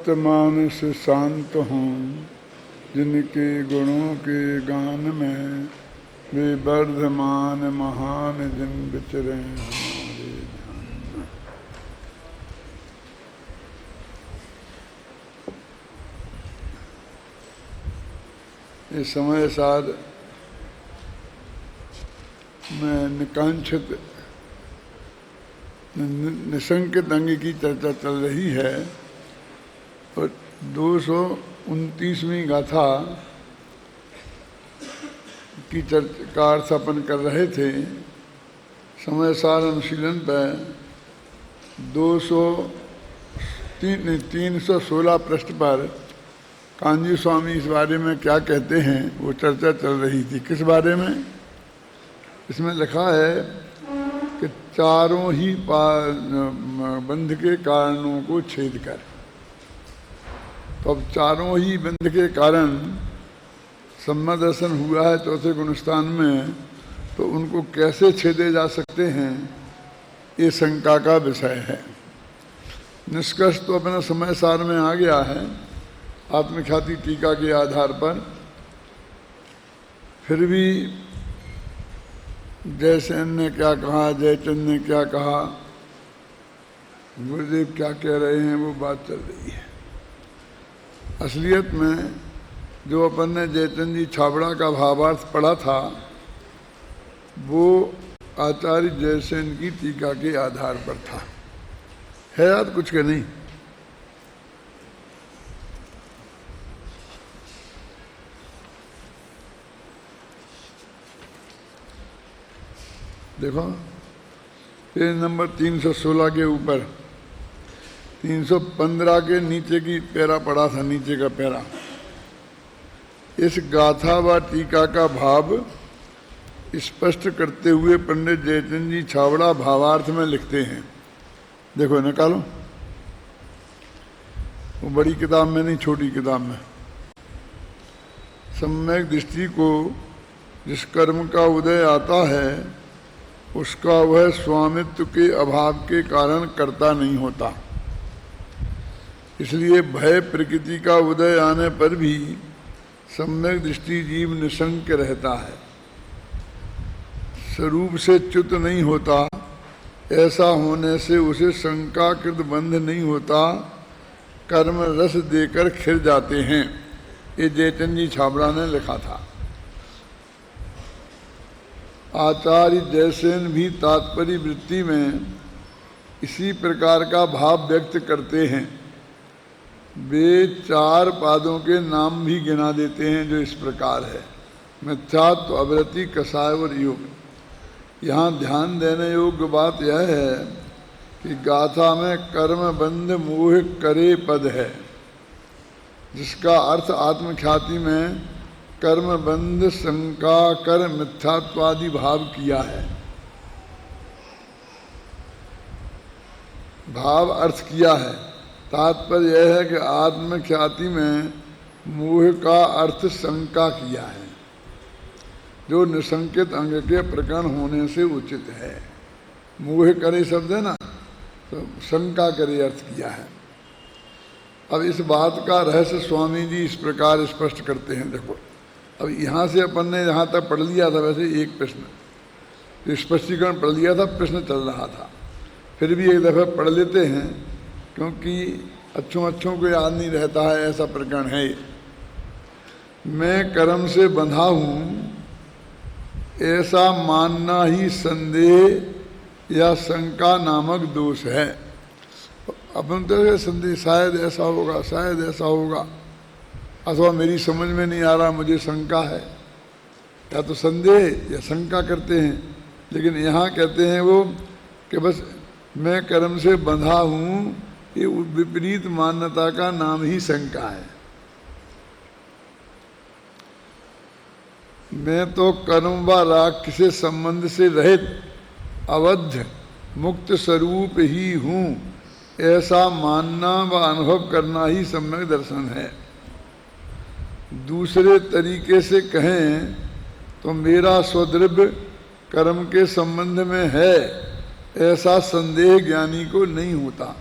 वर्तमान से शांत हों, जिनके गुणों के गान में वे वर्धमान महान जिन विचरे हमारे ध्यान में। इस समय साध में निकांक्षित निसंकित अंग की चर्चा चल रही है और 229वीं गाथा की चर्चा का अर्थ अपन कर रहे थे। समय सार अनुशीलन पर 316 पृष्ठ पर कांजी स्वामी इस बारे में क्या कहते हैं वो चर्चा चल रही थी। किस बारे में? इसमें लिखा है कि चारों ही बंध के कारणों को छेद कर। तो अब चारों ही बंध के कारण सम्मा दर्शन हुआ है चौथे गुणस्थान में, तो उनको कैसे छेदे जा सकते हैं ये शंका का विषय है। निष्कर्ष तो अपना समय सार में आ गया है आत्मख्याति टीका के आधार पर। फिर भी जयसेन ने क्या कहा, जयचंद ने क्या कहा, गुरुदेव क्या कह रहे हैं, वो बात चल रही है। असलियत में जो अपन ने जयचंद जी छाबड़ा का भावार्थ पढ़ा था वो आचार्य जयसेन की टीका के आधार पर था। है याद कुछ के नहीं? देखो पेज नंबर 316 के ऊपर 315 के नीचे की पैरा पड़ा था, नीचे का पैरा। इस गाथा व टीका का भाव स्पष्ट करते हुए पंडित जयचंद जी छाबड़ा भावार्थ में लिखते हैं। देखो निकालो, वो बड़ी किताब में नहीं, छोटी किताब में। सम्यक दृष्टि को जिस कर्म का उदय आता है उसका वह स्वामित्व के अभाव के कारण कर्ता नहीं होता। इसलिए भय प्रकृति का उदय आने पर भी सम्यक दृष्टि जीव निशंक रहता है, स्वरूप से च्युत नहीं होता। ऐसा होने से उसे शंकाकृत बंध नहीं होता, कर्म रस देकर खिर जाते हैं। ये जयचंद जी छाबड़ा ने लिखा था। आचार्य जयसेन भी तात्पर्य वृत्ति में इसी प्रकार का भाव व्यक्त करते हैं। वे 4 पादों के नाम भी गिना देते हैं जो इस प्रकार है: मिथ्यात्व, अवृत्ति, कषाय और योग। यहाँ ध्यान देने योग्य बात यह है कि गाथा में कर्म बंध मोह करे पद है, जिसका अर्थ आत्मख्याति में कर्म बंध शंका कर मिथ्यात्वादि भाव किया है। भाव अर्थ किया है। तात्पर्य यह है कि आत्मख्याति में मोह का अर्थ शंका किया है, जो निशंकित अंग के प्रकरण होने से उचित है। मोह करे शब्द है ना, तो शंका करे अर्थ किया है। अब इस बात का रहस्य स्वामी जी इस प्रकार स्पष्ट करते हैं। देखो अब यहाँ से अपन ने यहाँ तक पढ़ लिया था, वैसे एक प्रश्न स्पष्टीकरण पढ़ लिया था, प्रश्न चल रहा था। फिर भी एक दफ़ा पढ़ लेते हैं क्योंकि अच्छों को याद नहीं रहता है, ऐसा प्रकरण है। मैं कर्म से बंधा हूँ ऐसा मानना ही संदेह या शंका नामक दोष है। अपन तो संदेह शायद ऐसा होगा, शायद ऐसा होगा, अथवा मेरी समझ में नहीं आ रहा, मुझे शंका है, या तो संदेह या शंका करते हैं। लेकिन यहाँ कहते हैं वो कि बस मैं कर्म से बंधा हूँ, ये विपरीत मान्यता का नाम ही शंका है। मैं तो कर्म व राग से संबंध से रहित अवध मुक्त स्वरूप ही हूँ, ऐसा मानना व अनुभव करना ही सम्यक दर्शन है। दूसरे तरीके से कहें तो मेरा स्वद्रव्य कर्म के संबंध में है, ऐसा संदेह ज्ञानी को नहीं होता।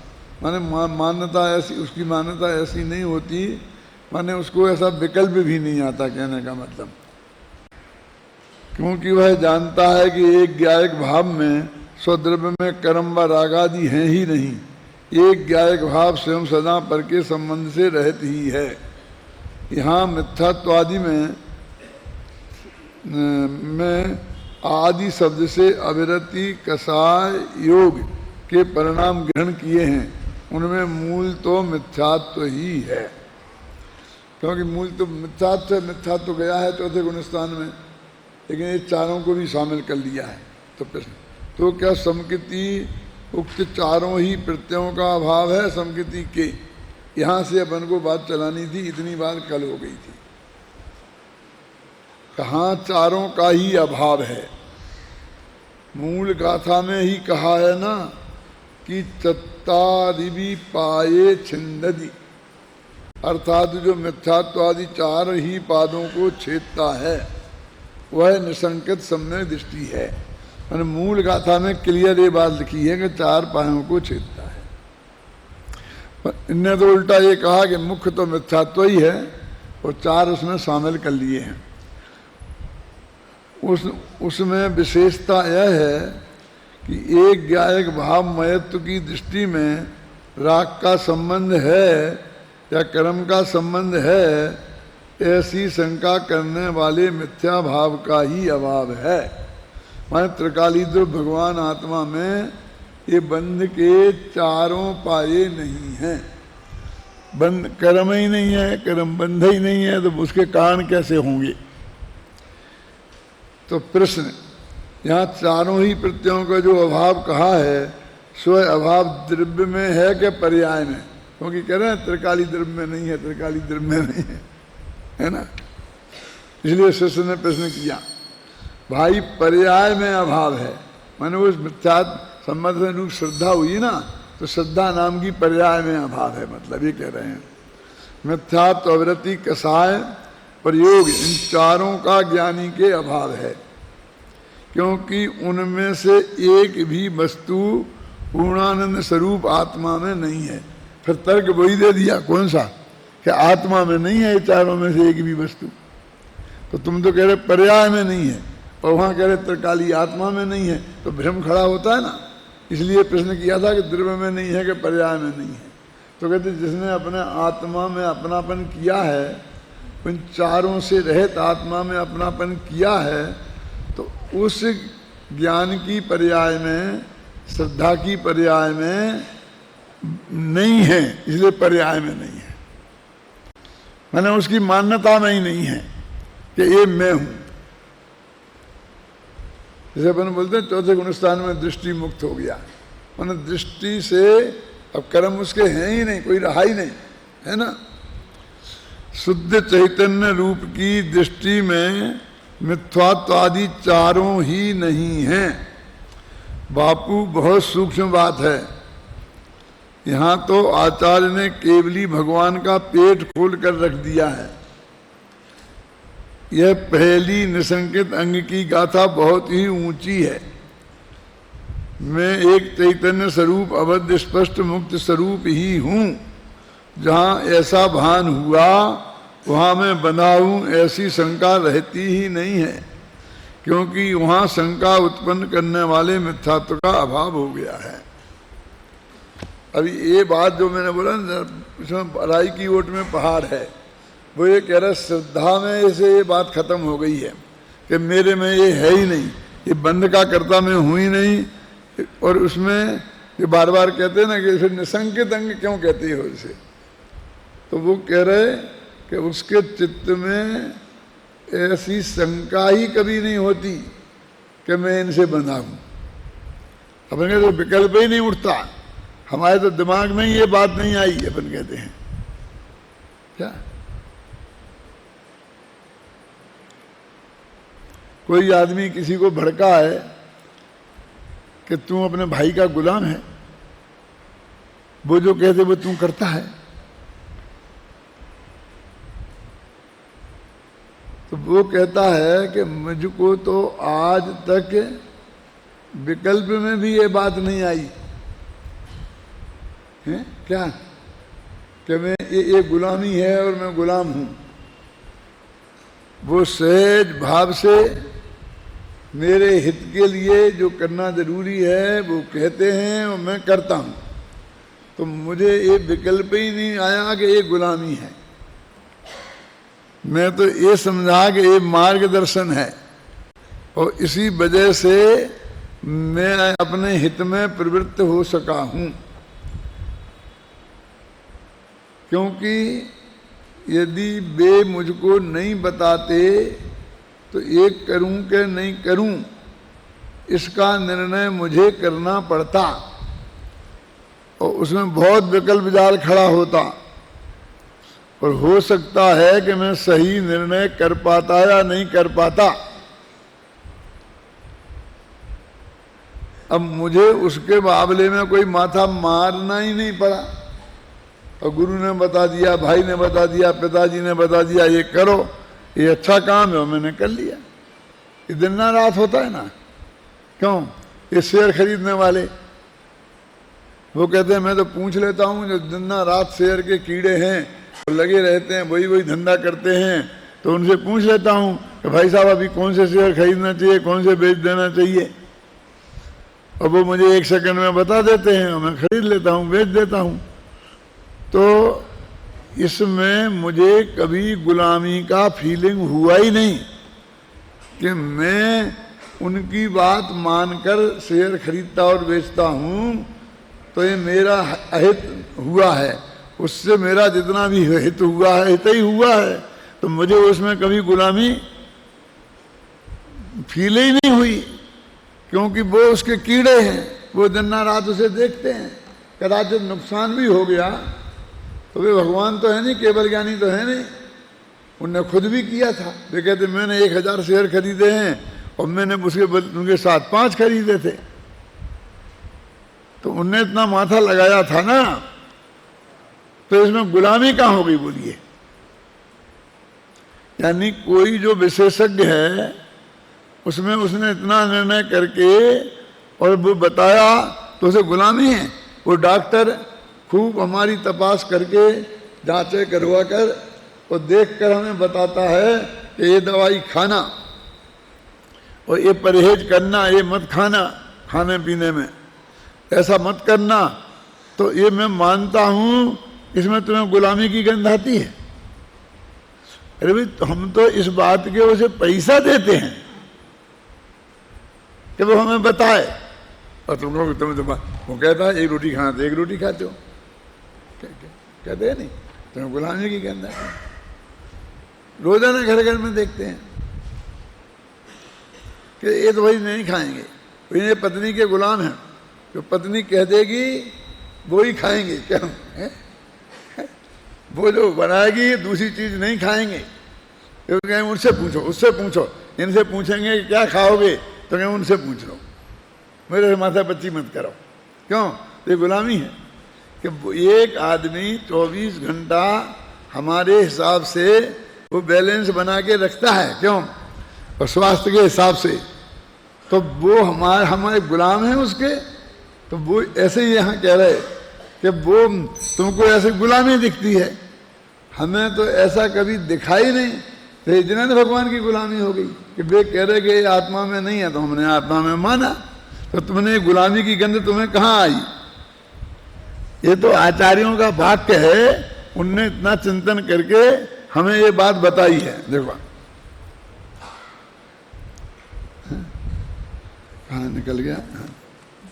माने मान्यता ऐसी, उसकी मान्यता ऐसी नहीं होती, माने उसको ऐसा विकल्प भी नहीं आता, कहने का मतलब। क्योंकि वह जानता है कि एक ज्ञायक भाव में स्वद्रव्य में कर्म व रागादि हैं ही नहीं, एक ज्ञायक भाव स्वयं सदा पर के संबंध से रहत ही है। यहाँ मिथ्यात्वादि में आदि शब्द से अविरति कषाय योग के परिणाम ग्रहण किए हैं, उनमें मूल तो मिथ्यात्व ही है। क्योंकि मूल तो मिथ्यात्व गया है चौथे गुणस्थान में, लेकिन ये चारों को भी शामिल कर लिया है। तो प्रश्न, तो क्या समकृति उक्त चारों ही प्रत्ययों का अभाव है? समकृति के यहाँ से अपन को बात चलानी थी, इतनी बात कल हो गई थी। कहाँ चारों का ही अभाव है? मूल गाथा में ही कहा है ना कि चत्तारिवि पाये छिंदति, अर्थात जो मिथ्यात्वादि चार ही पादों को छेदता है वह निसंकित सम्यक दृष्टि है। मैंने मूल गाथा में क्लियर ये बात लिखी है कि चार पायों को छेदता है। इनने तो उल्टा ये कहा कि मुख्य तो मिथ्यात्व ही है और चार उसमें शामिल कर लिए हैं। उसमें विशेषता यह है कि एक ज्ञायक भाव मयत्व की दृष्टि में राग का संबंध है या कर्म का संबंध है, ऐसी शंका करने वाले मिथ्या भाव का ही अभाव है। माने त्रिकालीद्र भगवान आत्मा में ये बंध के चारों पाये नहीं हैं। बंध कर्म ही नहीं है, कर्म बंध ही नहीं है, तो उसके कारण कैसे होंगे? तो प्रश्न, यहाँ चारों ही प्रत्ययों का जो अभाव कहा है सो अभाव द्रव्य में है कि पर्याय में? क्योंकि कह रहे हैं त्रिकाली द्रव्य में नहीं है, त्रिकाली द्रव्य में नहीं है ना। इसलिए शिष्य ने प्रश्न किया, भाई पर्याय में अभाव है, माने उस मिथ्या संबंध से रूप श्रद्धा हुई ना, तो श्रद्धा नाम की पर्याय में अभाव है, मतलब ये कह रहे हैं। मिथ्यात्व, अवृत्ति, कषाय, प्रयोग, इन चारों का ज्ञानी के अभाव है, क्योंकि उनमें से एक भी वस्तु पूर्णानंद स्वरूप आत्मा में नहीं है। फिर तर्क वही दे दिया, कौन सा? कि आत्मा में नहीं है ये चारों में से एक भी वस्तु। तो तुम तो कह रहे पर्याय में नहीं है और वहाँ कह रहे त्रिकाली आत्मा में नहीं है, तो भ्रम खड़ा होता है ना। इसलिए प्रश्न किया था कि द्रव्य में नहीं है कि पर्याय में नहीं है। तो कहते जिसने अपने आत्मा में अपनापन किया है, उन चारों से रहित आत्मा में अपनापन किया है, तो उस ज्ञान की पर्याय में, श्रद्धा की पर्याय में नहीं है, इसलिए पर्याय में नहीं है। मैंने उसकी मान्यता में ही नहीं है कि ये मैं हूं। जैसे अपन बोलते हैं चौथे गुणस्थान में दृष्टि मुक्त हो गया, मैंने दृष्टि से अब कर्म उसके हैं ही नहीं, कोई रहा ही नहीं, है ना। शुद्ध चैतन्य रूप की दृष्टि में मिथ्यात्व आदि चारों ही नहीं हैं। बापू बहुत सूक्ष्म बात है। यहाँ तो आचार्य ने केवली भगवान का पेट खोल कर रख दिया है। यह पहली निसंकित अंग की गाथा बहुत ही ऊंची है। मैं एक चैतन्य स्वरूप अवध स्पष्ट मुक्त स्वरूप ही हूँ। जहाँ ऐसा भान हुआ वहाँ मैं बना हूँ, ऐसी शंका रहती ही नहीं है, क्योंकि वहाँ शंका उत्पन्न करने वाले मिथ्यात्व का अभाव हो गया है। अभी ये बात जो मैंने बोला ना, इसमें राई की ओट में पहाड़ है, वो ये कह रहा है श्रद्धा में ऐसे ये बात खत्म हो गई है कि मेरे में ये है ही नहीं, ये बंध का कर्ता मैं हूँ ही नहीं। और उसमें ये बार बार कहते हैं ना कि फिर निसंकित अंग क्यों कहते हो इसे, तो वो कह रहे कि उसके चित्त में ऐसी शंका ही कभी नहीं होती कि मैं इनसे बंधा हूँ। अपन तो विकल्प ही नहीं उठता, हमारे तो दिमाग में ही ये बात नहीं आई, अपन कहते हैं क्या। कोई आदमी किसी को भड़का है कि तू अपने भाई का गुलाम है, वो जो कहते वो तू करता है, तो वो कहता है कि मुझको तो आज तक विकल्प में भी ये बात नहीं आई है क्या कि मैं ये गुलामी है और मैं गुलाम हूं। वो सहज भाव से मेरे हित के लिए जो करना जरूरी है वो कहते हैं और मैं करता हूं। तो मुझे ये विकल्प ही नहीं आया कि ये गुलामी है। मैं तो ये समझा कि ये मार्गदर्शन है और इसी वजह से मैं अपने हित में प्रवृत्त हो सका हूं। क्योंकि यदि वे मुझको नहीं बताते तो ये करूं कि नहीं करूं इसका निर्णय मुझे करना पड़ता और उसमें बहुत विकल्प जाल खड़ा होता और हो सकता है कि मैं सही निर्णय कर पाता या नहीं कर पाता। अब मुझे उसके मामले में कोई माथा मारना ही नहीं पड़ा और गुरु ने बता दिया, भाई ने बता दिया, पिताजी ने बता दिया ये करो, ये अच्छा काम है और मैंने कर लिया। ये दिन ना रात होता है ना। क्यों? ये शेयर खरीदने वाले वो कहते हैं मैं तो पूछ लेता हूँ, जो दिन ना रात शेयर के कीड़े हैं वो लगे रहते हैं, वही वही धंधा करते हैं, तो उनसे पूछ लेता हूँ कि भाई साहब अभी कौन से शेयर खरीदना चाहिए, कौन से बेच देना चाहिए, और वो मुझे 1 सेकंड में बता देते हैं और मैं खरीद लेता हूँ, बेच देता हूँ। तो इसमें मुझे कभी गुलामी का फीलिंग हुआ ही नहीं कि मैं उनकी बात मानकर शेयर खरीदता और बेचता हूँ तो ये मेरा अहित हुआ है, उससे मेरा जितना भी हित हुआ है हित ही हुआ है। तो मुझे उसमें कभी गुलामी फील ही नहीं हुई, क्योंकि वो उसके कीड़े हैं, वो दिन रात उसे देखते हैं। कदाचित नुकसान भी हो गया तो वे भगवान तो है नहीं, केवल ज्ञानी तो है नहीं, उनने खुद भी किया था। वे कहते मैंने 1000 शेयर खरीदे हैं और मैंने उनके साथ 5 खरीदे थे। तो उनने इतना माथा लगाया था ना, तो इसमें गुलामी कहाँ हो गई बोलिए? यानी कोई जो विशेषज्ञ है उसमें उसने इतना निर्णय करके और वो बताया तो उसे गुलामी है। वो डॉक्टर खूब हमारी तपास करके जांचें करवा कर और देख कर हमें बताता है कि ये दवाई खाना और ये परहेज करना, ये मत खाना, खाने पीने में ऐसा मत करना, तो ये मैं मानता हूँ इसमें तुम्हें गुलामी की गंध आती है। अरे भाई तो हम तो इस बात के उसे पैसा देते हैं कि वो हमें बताए, और तुम लोग वो कहता है 1 रोटी खाना तो 1 रोटी खाते हो, कहते हैं नहीं, तुम्हें गुलामी की गंध आती है। रोजाना घर घर में देखते हैं कि ये तो भाई नहीं खाएंगे, इन्हें पत्नी के गुलाम हैं, जो पत्नी कह देगी वो ही खाएंगे। क्या है? वो जो बनाएगी दूसरी चीज नहीं खाएंगे। तो कहें उनसे पूछो, उससे पूछो, इनसे पूछेंगे कि क्या खाओगे तो कहें उनसे पूछ लो, मेरे माथा पच्ची मत करो। क्यों? ये गुलामी है कि एक आदमी 24 घंटा हमारे हिसाब से वो बैलेंस बना के रखता है। क्यों? और स्वास्थ्य के हिसाब से, तो वो हमारे गुलाम हैं उसके। तो वो ऐसे ही यहाँ कह रहे कि वो तुमको ऐसे गुलामी दिखती है, हमें तो ऐसा कभी दिखाई नहीं। तो जिन्हें भगवान की गुलामी हो गई कि वे कह रहे कि आत्मा में नहीं है तो हमने आत्मा में माना, तो तुमने गुलामी की गंध तुम्हें कहाँ आई? ये तो आचार्यों का वाक्य है, उनने इतना चिंतन करके हमें ये बात बताई है। देखो कहाँ निकल गया,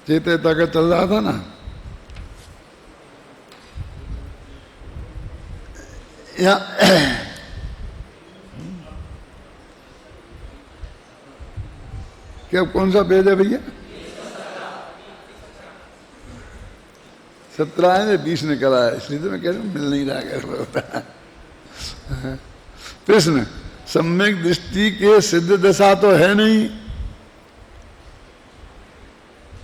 चेतता का चल रहा था ना। क्या कौन सा पेज है भैया? 17 है, 20 निकला है, इसलिए तो मैं कह रहा हूँ मिल नहीं रहा। प्रश्न, सम्यक दृष्टि के सिद्ध दशा तो है नहीं,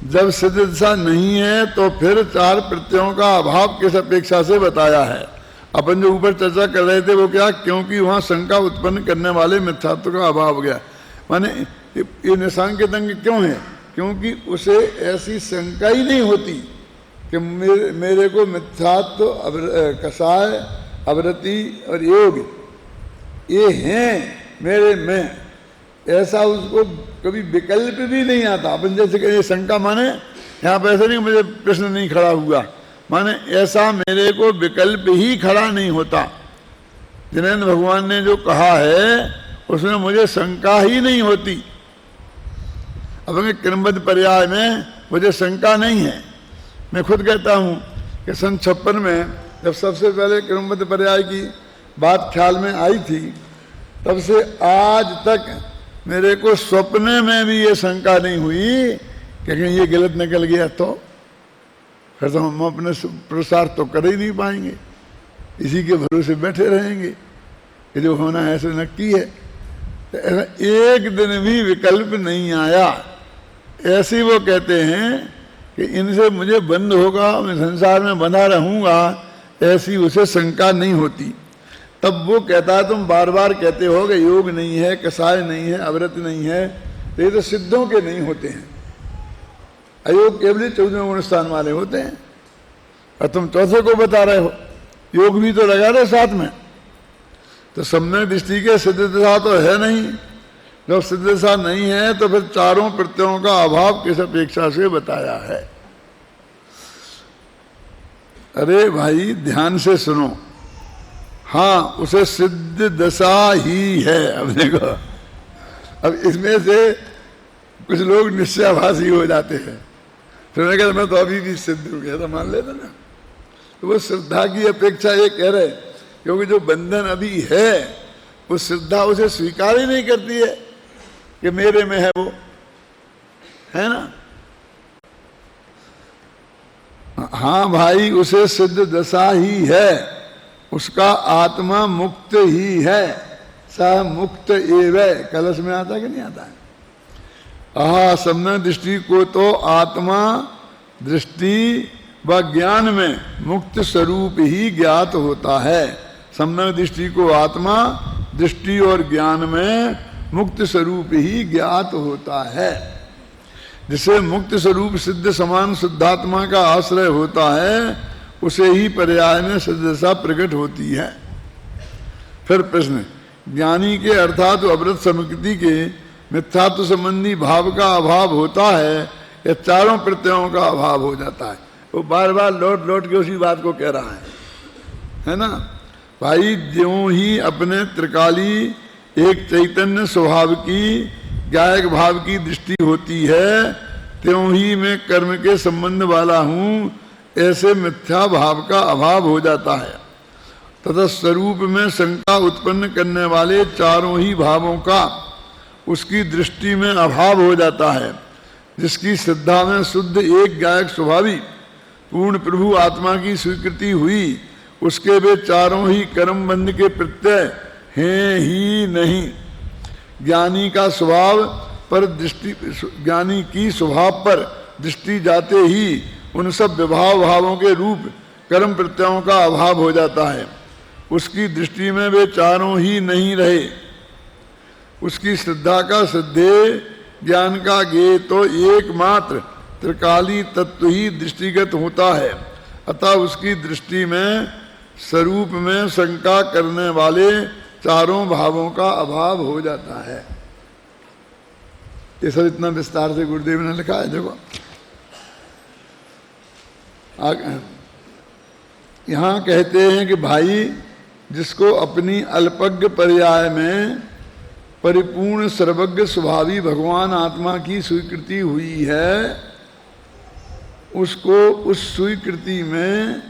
जब सिद्ध दशा नहीं है तो फिर 4 प्रत्ययों का अभाव किस अपेक्षा से बताया है? अपन जो ऊपर चर्चा कर रहे थे वो क्या? क्योंकि वहां शंका उत्पन्न करने वाले मिथ्यात्व का अभाव हो गया। माने ये निशांकित अंग क्यों है? क्योंकि उसे ऐसी शंका ही नहीं होती कि मेरे को मिथ्यात्व, कसाय, अवरति और योग ये हैं मेरे में, ऐसा उसको कभी विकल्प भी नहीं आता। अपन जैसे कहीं शंका माने यहाँ पर ऐसा नहीं मुझे प्रश्न नहीं खड़ा हुआ, माने ऐसा मेरे को विकल्प ही खड़ा नहीं होता। जिनेन्द्र भगवान ने जो कहा है उसमें मुझे शंका ही नहीं होती। अब क्रमबद्ध पर्याय में मुझे शंका नहीं है। मैं खुद कहता हूँ कि सन 56 में जब सबसे पहले क्रमबद्ध पर्याय की बात ख्याल में आई थी, तब से आज तक मेरे को स्वप्न में भी ये शंका नहीं हुई कि कहीं ये गलत निकल गया तो फिर तो हम अपने प्रसार तो कर ही नहीं पाएंगे, इसी के भरोसे बैठे रहेंगे कि जो होना है ऐसे नक्की है। तो एक दिन भी विकल्प नहीं आया। ऐसे वो कहते हैं कि इनसे मुझे बंद होगा, मैं संसार में बंधा रहूंगा, ऐसी उसे शंका नहीं होती। तब वो कहता है तुम बार बार कहते हो कि योग नहीं है, कसाय नहीं है, अव्रत नहीं है, तो ये तो सिद्धों के नहीं होते हैं, अयोग केवल 14वें गुण स्थान वाले होते हैं, और तुम चौथे को बता रहे हो। योग भी तो लगा रहे साथ में, तो सम्यक दृष्टि के सिद्ध दशा तो है नहीं। जब सिद्ध दशा नहीं है तो फिर चारों प्रत्ययों का अभाव किस अपेक्षा से बताया है। अरे भाई ध्यान से सुनो, हाँ उसे सिद्ध दशा ही है। अब देखो, अब इसमें से कुछ लोग निश्चयाभासी हो जाते हैं, फिर मैं कहता मैं तो अभी भी सिद्ध हो गया, तो मान लेते ना। तो वो श्रद्धा की अपेक्षा ये कह रहे, क्योंकि जो बंधन अभी है वो श्रद्धा उसे स्वीकार ही नहीं करती है कि मेरे में है, वो है ना। हाँ भाई उसे सिद्ध दशा ही है, उसका आत्मा मुक्त ही है, स मुक्त एवं। कलश में आता है कि नहीं आता है? सम्यक दृष्टि को तो आत्मा दृष्टि व ज्ञान में मुक्त स्वरूप ही ज्ञात होता है। सम्यक दृष्टि को आत्मा दृष्टि और ज्ञान में मुक्त स्वरूप ही ज्ञात होता है। जिसे मुक्त स्वरूप सिद्ध समान शुद्धात्मा का आश्रय होता है, उसे ही पर्याय में सिद्ध दशा प्रकट होती है। फिर प्रश्न, ज्ञानी के अर्थात अवृत समुक्ति के मिथ्यात्व संबंधी भाव का अभाव होता है या चारों प्रत्ययों का अभाव हो जाता है? वो बार बार लौट लौट के उसी बात को कह रहा है ना भाई। ज्यों ही अपने त्रिकाली एक चैतन्य स्वभाव की गायक भाव की दृष्टि होती है, त्यों ही मैं कर्म के संबंध वाला हूँ, ऐसे मिथ्या भाव का अभाव हो जाता है। तथा स्वरूप में शंका उत्पन्न करने वाले चारों ही भावों का उसकी दृष्टि में अभाव हो जाता है। जिसकी श्रद्धा में शुद्ध एक गायक स्वभावी पूर्ण प्रभु आत्मा की स्वीकृति हुई, उसके वे चारों ही कर्म बंध के प्रत्यय हैं ही नहीं। ज्ञानी का स्वभाव पर दृष्टि, ज्ञानी की स्वभाव पर दृष्टि जाते ही उन सब विभाव भावों के रूप कर्म प्रत्ययों का अभाव हो जाता है। उसकी दृष्टि में वे चारों ही नहीं रहे। उसकी श्रद्धा का श्रद्धेय, ज्ञान का ज्ञेय तो एकमात्र त्रिकाली तत्व ही दृष्टिगत होता है। अतः उसकी दृष्टि में स्वरूप में शंका करने वाले चारों भावों का अभाव हो जाता है। ये सब इतना विस्तार से गुरुदेव ने लिखा है। देखो यहाँ कहते हैं कि भाई जिसको अपनी अल्पज्ञ पर्याय में परिपूर्ण सर्वज्ञ स्वभावी भगवान आत्मा की स्वीकृति हुई है, उसको उस स्वीकृति में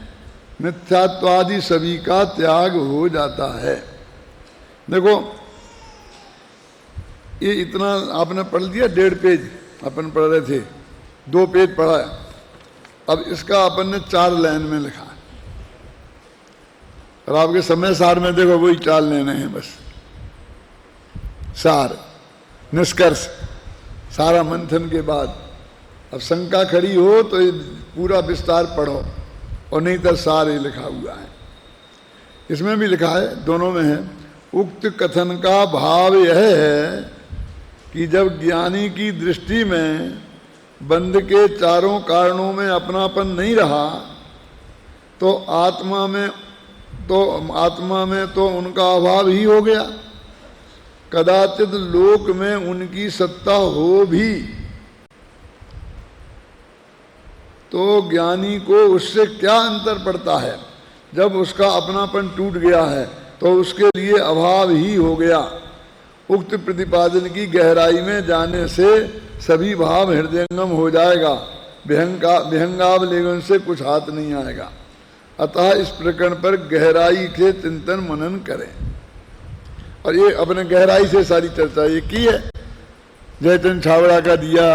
मिथ्यात्वादि सभी का त्याग हो जाता है। देखो ये इतना आपने पढ़ लिया, 1.5 पेज अपन पढ़ रहे थे, 2 पेज पढ़ा है। अब इसका अपन ने 4 लाइन में लिखा है, और आपके समय सार में देखो वही 4 लेने हैं बस। सार निष्कर्ष सारा मंथन के बाद। अब शंका खड़ी हो तो ये पूरा विस्तार पढ़ो, और नहीं तो सार ही लिखा हुआ है। इसमें भी लिखा है, दोनों में है। उक्त कथन का भाव यह है कि जब ज्ञानी की दृष्टि में बंध के चारों कारणों में अपनापन नहीं रहा तो आत्मा में तो उनका अभाव ही हो गया। कदाचित लोक में उनकी सत्ता हो भी तो ज्ञानी को उससे क्या अंतर पड़ता है। जब उसका अपनापन टूट गया है तो उसके लिए अभाव ही हो गया। उक्त प्रतिपादन की गहराई में जाने से सभी भाव हृदयंगम हो जाएगा, विहंगावलेगन से कुछ हाथ नहीं आएगा। अतः इस प्रकरण पर गहराई से चिंतन मनन करें। और ये अपने गहराई से सारी चर्चा ये की है। जयचंद छावड़ा का दिया,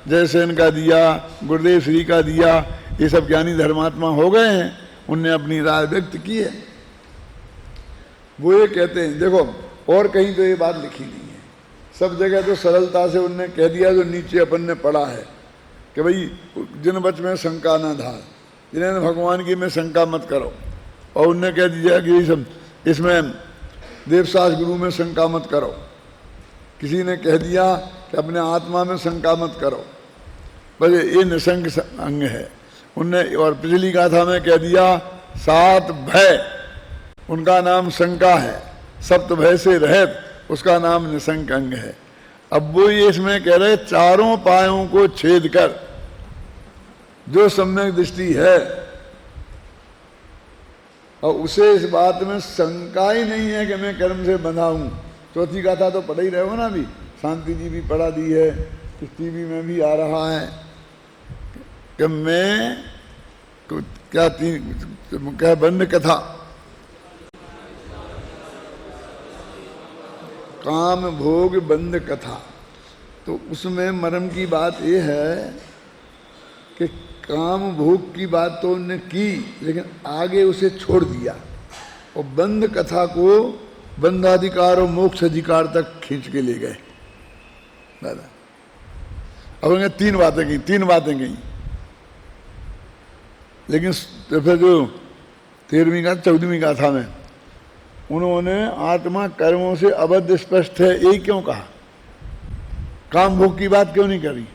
जयसेन का दिया, गुरुदेव श्री का दिया, ये सब ज्ञानी धर्मात्मा हो गए हैं, उनने अपनी राय व्यक्त की है। वो ये कहते हैं, देखो और कहीं तो ये बात लिखी नहीं है, सब जगह तो सरलता से उनने कह दिया जो नीचे अपन ने पढ़ा है कि भाई जिन बच में शंका न धार, जिन्हें भगवान की में शंका मत करो। और उनने कह दिया कि सब इसमें देवशास गुरु में शंका मत करो। किसी ने कह दिया कि अपने आत्मा में शंका मत करो, बस ये निशंक अंग है उनने। और पिछली गाथा में कह दिया 7 भय उनका नाम शंका है, सप्त भय से रहित उसका नाम निशंक अंग है। अब वो ये इसमें कह रहे चारों पायों को छेद कर जो सम्यक दृष्टि है और उसे इस बात में शंका ही नहीं है कि मैं कर्म से बंधा हूं। चौथी गाथा तो पढ़ा ही रहे हो ना, अभी शांति जी भी पढ़ा दी है, इस टीवी में भी आ रहा है कि मैं क्या बंद कथा, काम भोग बंद कथा। तो उसमें मर्म की बात यह है कि काम भोग की बात तो उन्होंने की, लेकिन आगे उसे छोड़ दिया और बंद कथा को बंधाधिकार और मोक्ष अधिकार तक खींच के ले गए दादा। अब उन्होंने 3 बातें कही, लेकिन तो फिर जो 13वीं का 14वीं गाथा में उन्होंने आत्मा कर्मों से अबद्ध स्पष्ट है यही क्यों कहा, काम भोग की बात क्यों नहीं करी।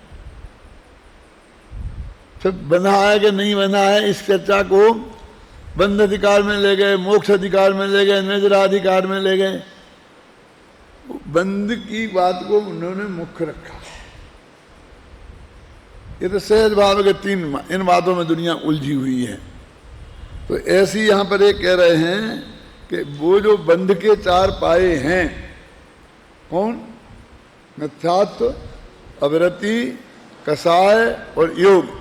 सब बंधा है कि नहीं बंधा है इस चर्चा को बंध अधिकार में ले गए, मोक्ष अधिकार में ले गए, निजराधिकार में ले गए। बंध की बात को उन्होंने मुख्य रखा। ये तो सहज भाव के 3 इन बातों में दुनिया उलझी हुई है। तो ऐसी यहां पर एक कह रहे हैं कि वो जो बंध के 4 पाए हैं, कौन, मिथ्यात्व, अवरति, कसाय और योग,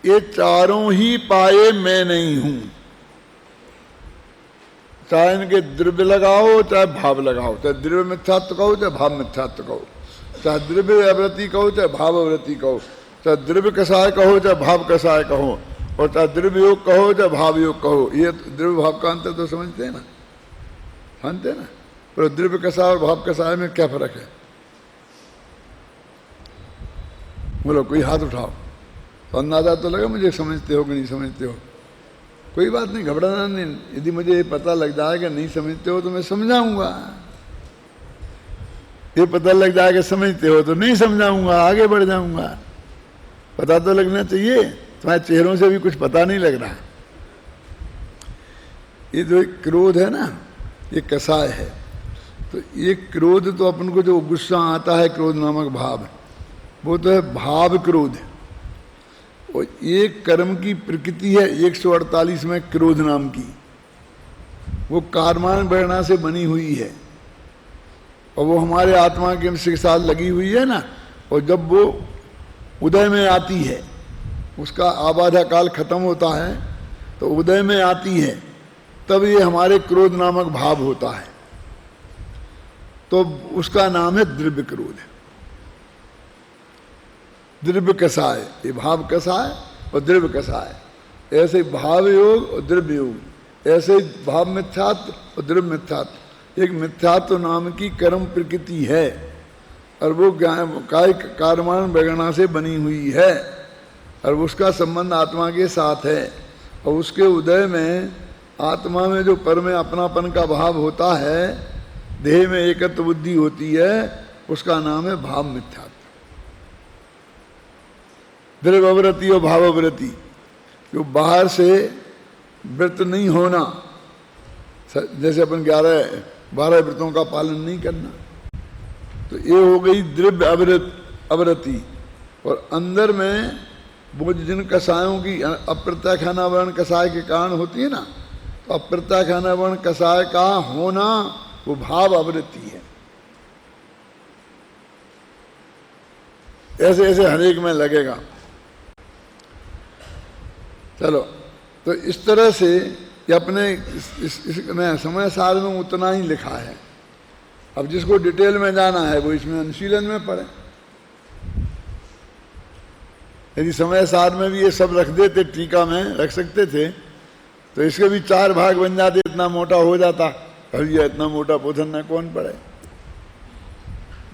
ये चारों ही पाए मैं नहीं हूं। चाहे इनके द्रव्य लगाओ चाहे भाव लगाओ, चाहे द्रव्य मिथ्यात्व कहो चाहे भाव मिथ्यात्व कहो, चाहे द्रव्य अवृत्ति कहो चाहे भाव अवृत्ति कहो, चाहे द्रव्य कसाय कहो चाहे भाव कसाय कहो, और चाहे द्रव्य योग कहो चाहे भाव योग कहो। ये द्रव्य भाव का अंतर तो समझते हैं ना, जानते हैं ना। पर द्रव्य कसाय और भाव कसाय में क्या फर्क है, बोलो कोई हाथ उठाओ तो अंदाजा तो लगा मुझे समझते हो कि नहीं समझते हो। कोई बात नहीं, घबराना नहीं। यदि मुझे ये पता लग जाए कि नहीं समझते हो तो मैं समझाऊंगा, ये पता लग जाए कि समझते हो तो नहीं समझाऊंगा, आगे बढ़ जाऊंगा। पता तो लगना चाहिए, तुम्हारे चेहरों से भी कुछ पता नहीं लग रहा। ये जो क्रोध है ना, ये कसाय है। तो ये क्रोध तो अपन को जो गुस्सा आता है, क्रोध नामक भाव, वो तो है भाव क्रोध। और ये कर्म की प्रकृति है 148 में क्रोध नाम की, वो कार्मान प्रेरणा से बनी हुई है और वो हमारे आत्मा के अंश के साथ लगी हुई है ना। और जब वो उदय में आती है, उसका आबाधा काल खत्म होता है तो उदय में आती है, तब ये हमारे क्रोध नामक भाव होता है। तो उसका नाम है द्रव्य क्रोध, द्रव्य कसाय। ये भाव कसाय और द्रव्य कसाय। ऐसे भाव योग और द्रव्य योग, ऐसे भाव मिथ्यात्व और द्रव्य मिथ्यात्व। एक मिथ्यात्व नाम की कर्म प्रकृति है और वो काय कार्मान प्रेरणा से बनी हुई है और उसका संबंध आत्मा के साथ है। और उसके उदय में आत्मा में जो पर में अपनापन का भाव होता है, देह में एकत्व बुद्धि होती है, उसका नाम है भाव मिथ्यात्व। द्रव्यवृत्ति और भाववृत्ति, जो बाहर से व्रत नहीं होना, जैसे अपन 12 व्रतों का पालन नहीं करना, तो ये हो गई द्रव्य अवृत्ति। और अंदर में वो जिन कसायों की अप्रत्याख्यानावरण कसाय के कारण होती है ना, तो अप्रत्याख्यानावरण कसाय का होना वो भाव आवृत्ति है। ऐसे ऐसे हरेक में लगेगा। चलो, तो इस तरह से ये अपने इसमें समय सार में उतना ही लिखा है। अब जिसको डिटेल में जाना है वो इसमें अनुशीलन में पढ़े। यदि समय सार में भी ये सब रख देते, टीका में रख सकते थे, तो इसके भी 4 भाग बन जाते, इतना मोटा हो जाता। अब ये इतना मोटा पोथन न कौन पढ़े,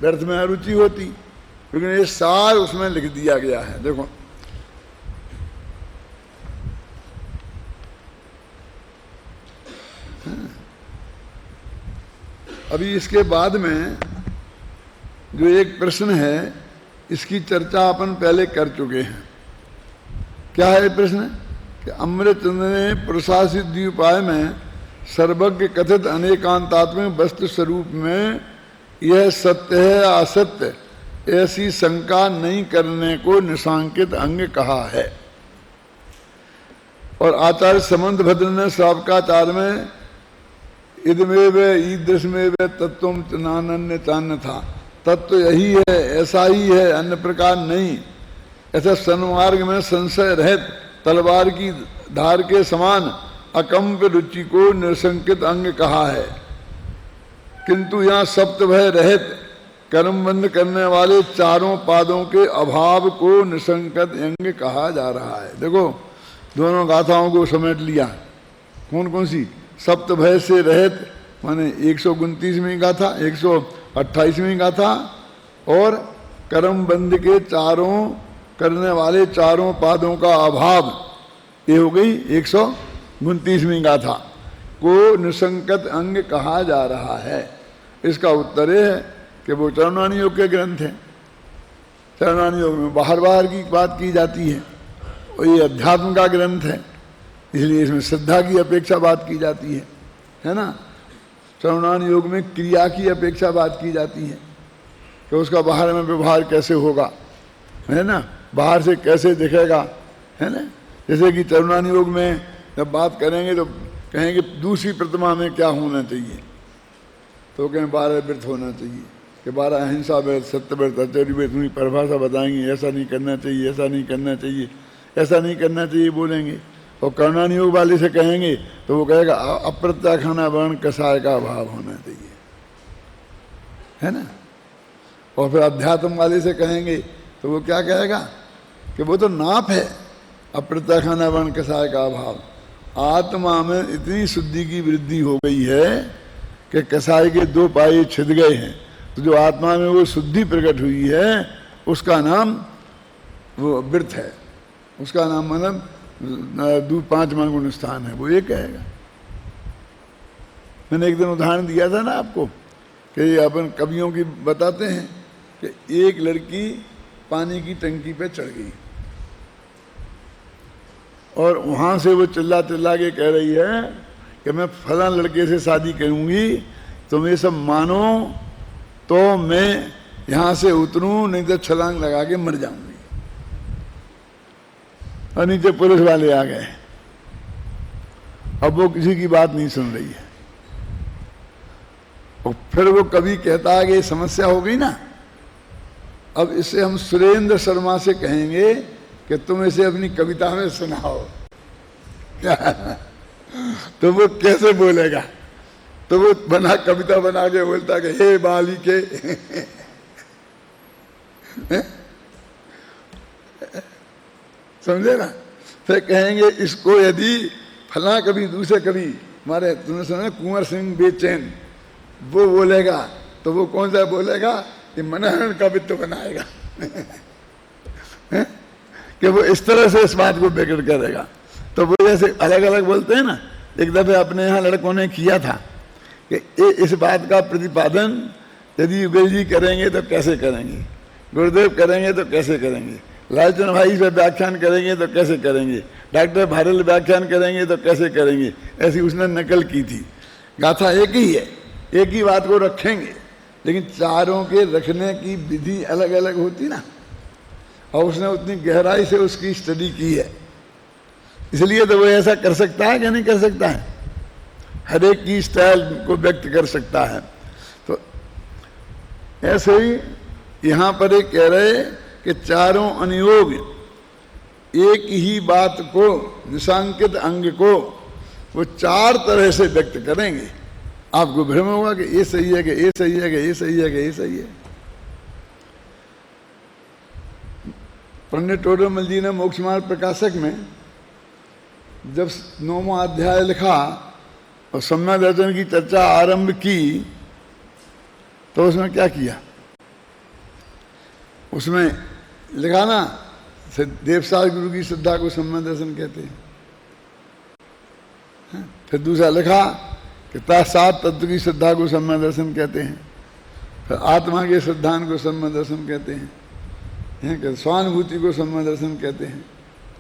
व्यर्थ में अरुचि होती। लेकिन ये सार उसमें लिख दिया गया है। देखो, अभी इसके बाद में जो एक प्रश्न है, इसकी चर्चा अपन पहले कर चुके हैं। क्या है प्रश्न? कि अमृतचंद्र ने प्रशासित द्वीपाय में सर्वज्ञ कथित अनेकांतात्मिक वस्तु स्वरूप में यह सत्य है असत्य, ऐसी शंका नहीं करने को निशांकित अंग कहा है। और आचार्य समंत भद्र ने श्रावकाचार्य में इदमेव ईदृशमेव तत्वम नानन्य चान्य था, तत्व यही है, ऐसा ही है, अन्य प्रकार नहीं। ऐसा सन्मार्ग में संशय रहित तलवार की धार के समान अकंप रुचि को निसंकित अंग कहा है। किंतु यहाँ सप्तभय रहित कर्मबंध करने वाले चारों पादों के अभाव को निसंकित अंग कहा जा रहा है। देखो, दोनों गाथाओं को समेट लिया। कौन कौन सी? सप्तभय से रहित माने 129वीं गाथा, 128वीं गाथा, और कर्मबंध के चारों करने वाले चारों पादों का अभाव, ये हो गई 129वीं गाथा को निसंकत अंग कहा जा रहा है। इसका उत्तर यह है कि वो चरणानी योग के ग्रंथ हैं। चरणानी योग में बाहर बाहर की बात की जाती है, और ये अध्यात्म का ग्रंथ है, इसलिए इसमें श्रद्धा की अपेक्षा बात की जाती है ना। चरणान योग में क्रिया की अपेक्षा बात की जाती है कि उसका बाहर में व्यवहार कैसे होगा, है ना, बाहर से कैसे दिखेगा, है ना। जैसे कि चरणान योग में जब बात करेंगे तो कहेंगे दूसरी प्रतिमा में क्या होना चाहिए, तो कहें 12 व्रत होना चाहिए, कि 12 अहिंसा व्रत, सत्य व्रत, आचार्य व्रत, उनकी परिभाषा बताएंगे, ऐसा नहीं करना चाहिए, ऐसा नहीं करना चाहिए, ऐसा नहीं करना चाहिए बोलेंगे। और कर्णान योग वाले से कहेंगे तो वो कहेगा अप्रत्याख्याना वर्ण कसाय का अभाव होना चाहिए, है ना। और फिर अध्यात्म वाले से कहेंगे तो वो क्या कहेगा कि वो तो नाप है, अप्रत्याख्याना वर्ण कसाय का अभाव। आत्मा में इतनी शुद्धि की वृद्धि हो गई है कि कसाय के 2 पाये छिद गए हैं, तो जो आत्मा में वो शुद्धि प्रकट हुई है उसका नाम वो व्रत है, उसका नाम मतलब 5 गुण स्थान है, वो ये कहेगा। मैंने एक दिन उदाहरण दिया था ना आपको कि अपन कवियों की बताते हैं कि एक लड़की पानी की टंकी पे चढ़ गई और वहां से वो चिल्ला चिल्ला के कह रही है कि मैं फलां लड़के से शादी करूंगी, तुम ये सब मानो तो मैं यहां से उतरूं, नहीं तो छलांग लगा के मर जाऊंगी। और नीचे पुलिस वाले आ गए, अब वो किसी की बात नहीं सुन रही है। और फिर वो कवि कहता है कि ये समस्या हो गई ना, अब इसे हम सुरेंद्र शर्मा से कहेंगे कि तुम इसे अपनी कविता में सुनाओ। तो वो कैसे बोलेगा? तो वो कविता बना के बोलता कि हे बालिके समझे ना। फिर कहेंगे इसको यदि फला कभी दूसरे कभी हमारे तुमने सुना कुंवर सिंह बेचैन, वो बोलेगा तो वो कौन सा बोलेगा कि मनहरण कवित्व बनाएगा। कि वो इस तरह से इस बात को बेकड़ करेगा। तो वो जैसे अलग अलग बोलते हैं ना, एक दफे अपने यहाँ लड़कों ने किया था कि इस बात का प्रतिपादन यदि युगल जी करेंगे तो कैसे करेंगे, गुरुदेव करेंगे तो कैसे करेंगे, लालचंद भाई इस पर व्याख्यान करेंगे तो कैसे करेंगे, डॉक्टर भारल व्याख्यान करेंगे तो कैसे करेंगे, ऐसी उसने नकल की थी। गाथा एक ही है, एक ही बात को रखेंगे, लेकिन चारों के रखने की विधि अलग अलग होती ना, और उसने उतनी गहराई से उसकी स्टडी की है, इसलिए तो वो ऐसा कर सकता है कि नहीं कर सकता है, हर एक की स्टाइल को व्यक्त कर सकता है। तो ऐसे ही यहाँ पर एक कह रहे कि चारों अनुयोग एक ही बात को, निशांकित अंग को वो चार तरह से व्यक्त करेंगे। आपको भ्रम होगा कि ये सही है, कि ये सही है, कि ये सही है, कि ये सही है। पंडित टोडरमल जी ने मोक्ष मार्ग प्रकाशक में जब 9वां अध्याय लिखा और सम्यक दर्शन की चर्चा आरंभ की, तो उसमें क्या किया, उसमें लिखा ना, देवसार गुरु की श्रद्धा को सम्यक दर्शन कहते हैं। फिर दूसरा लिखा कि सात तत्व की श्रद्धा को सम्यक दर्शन कहते हैं। फिर आत्मा के श्रद्धान को सम्यक दर्शन कहते हैं, कि स्वानुभूति को सम्यक दर्शन कहते हैं,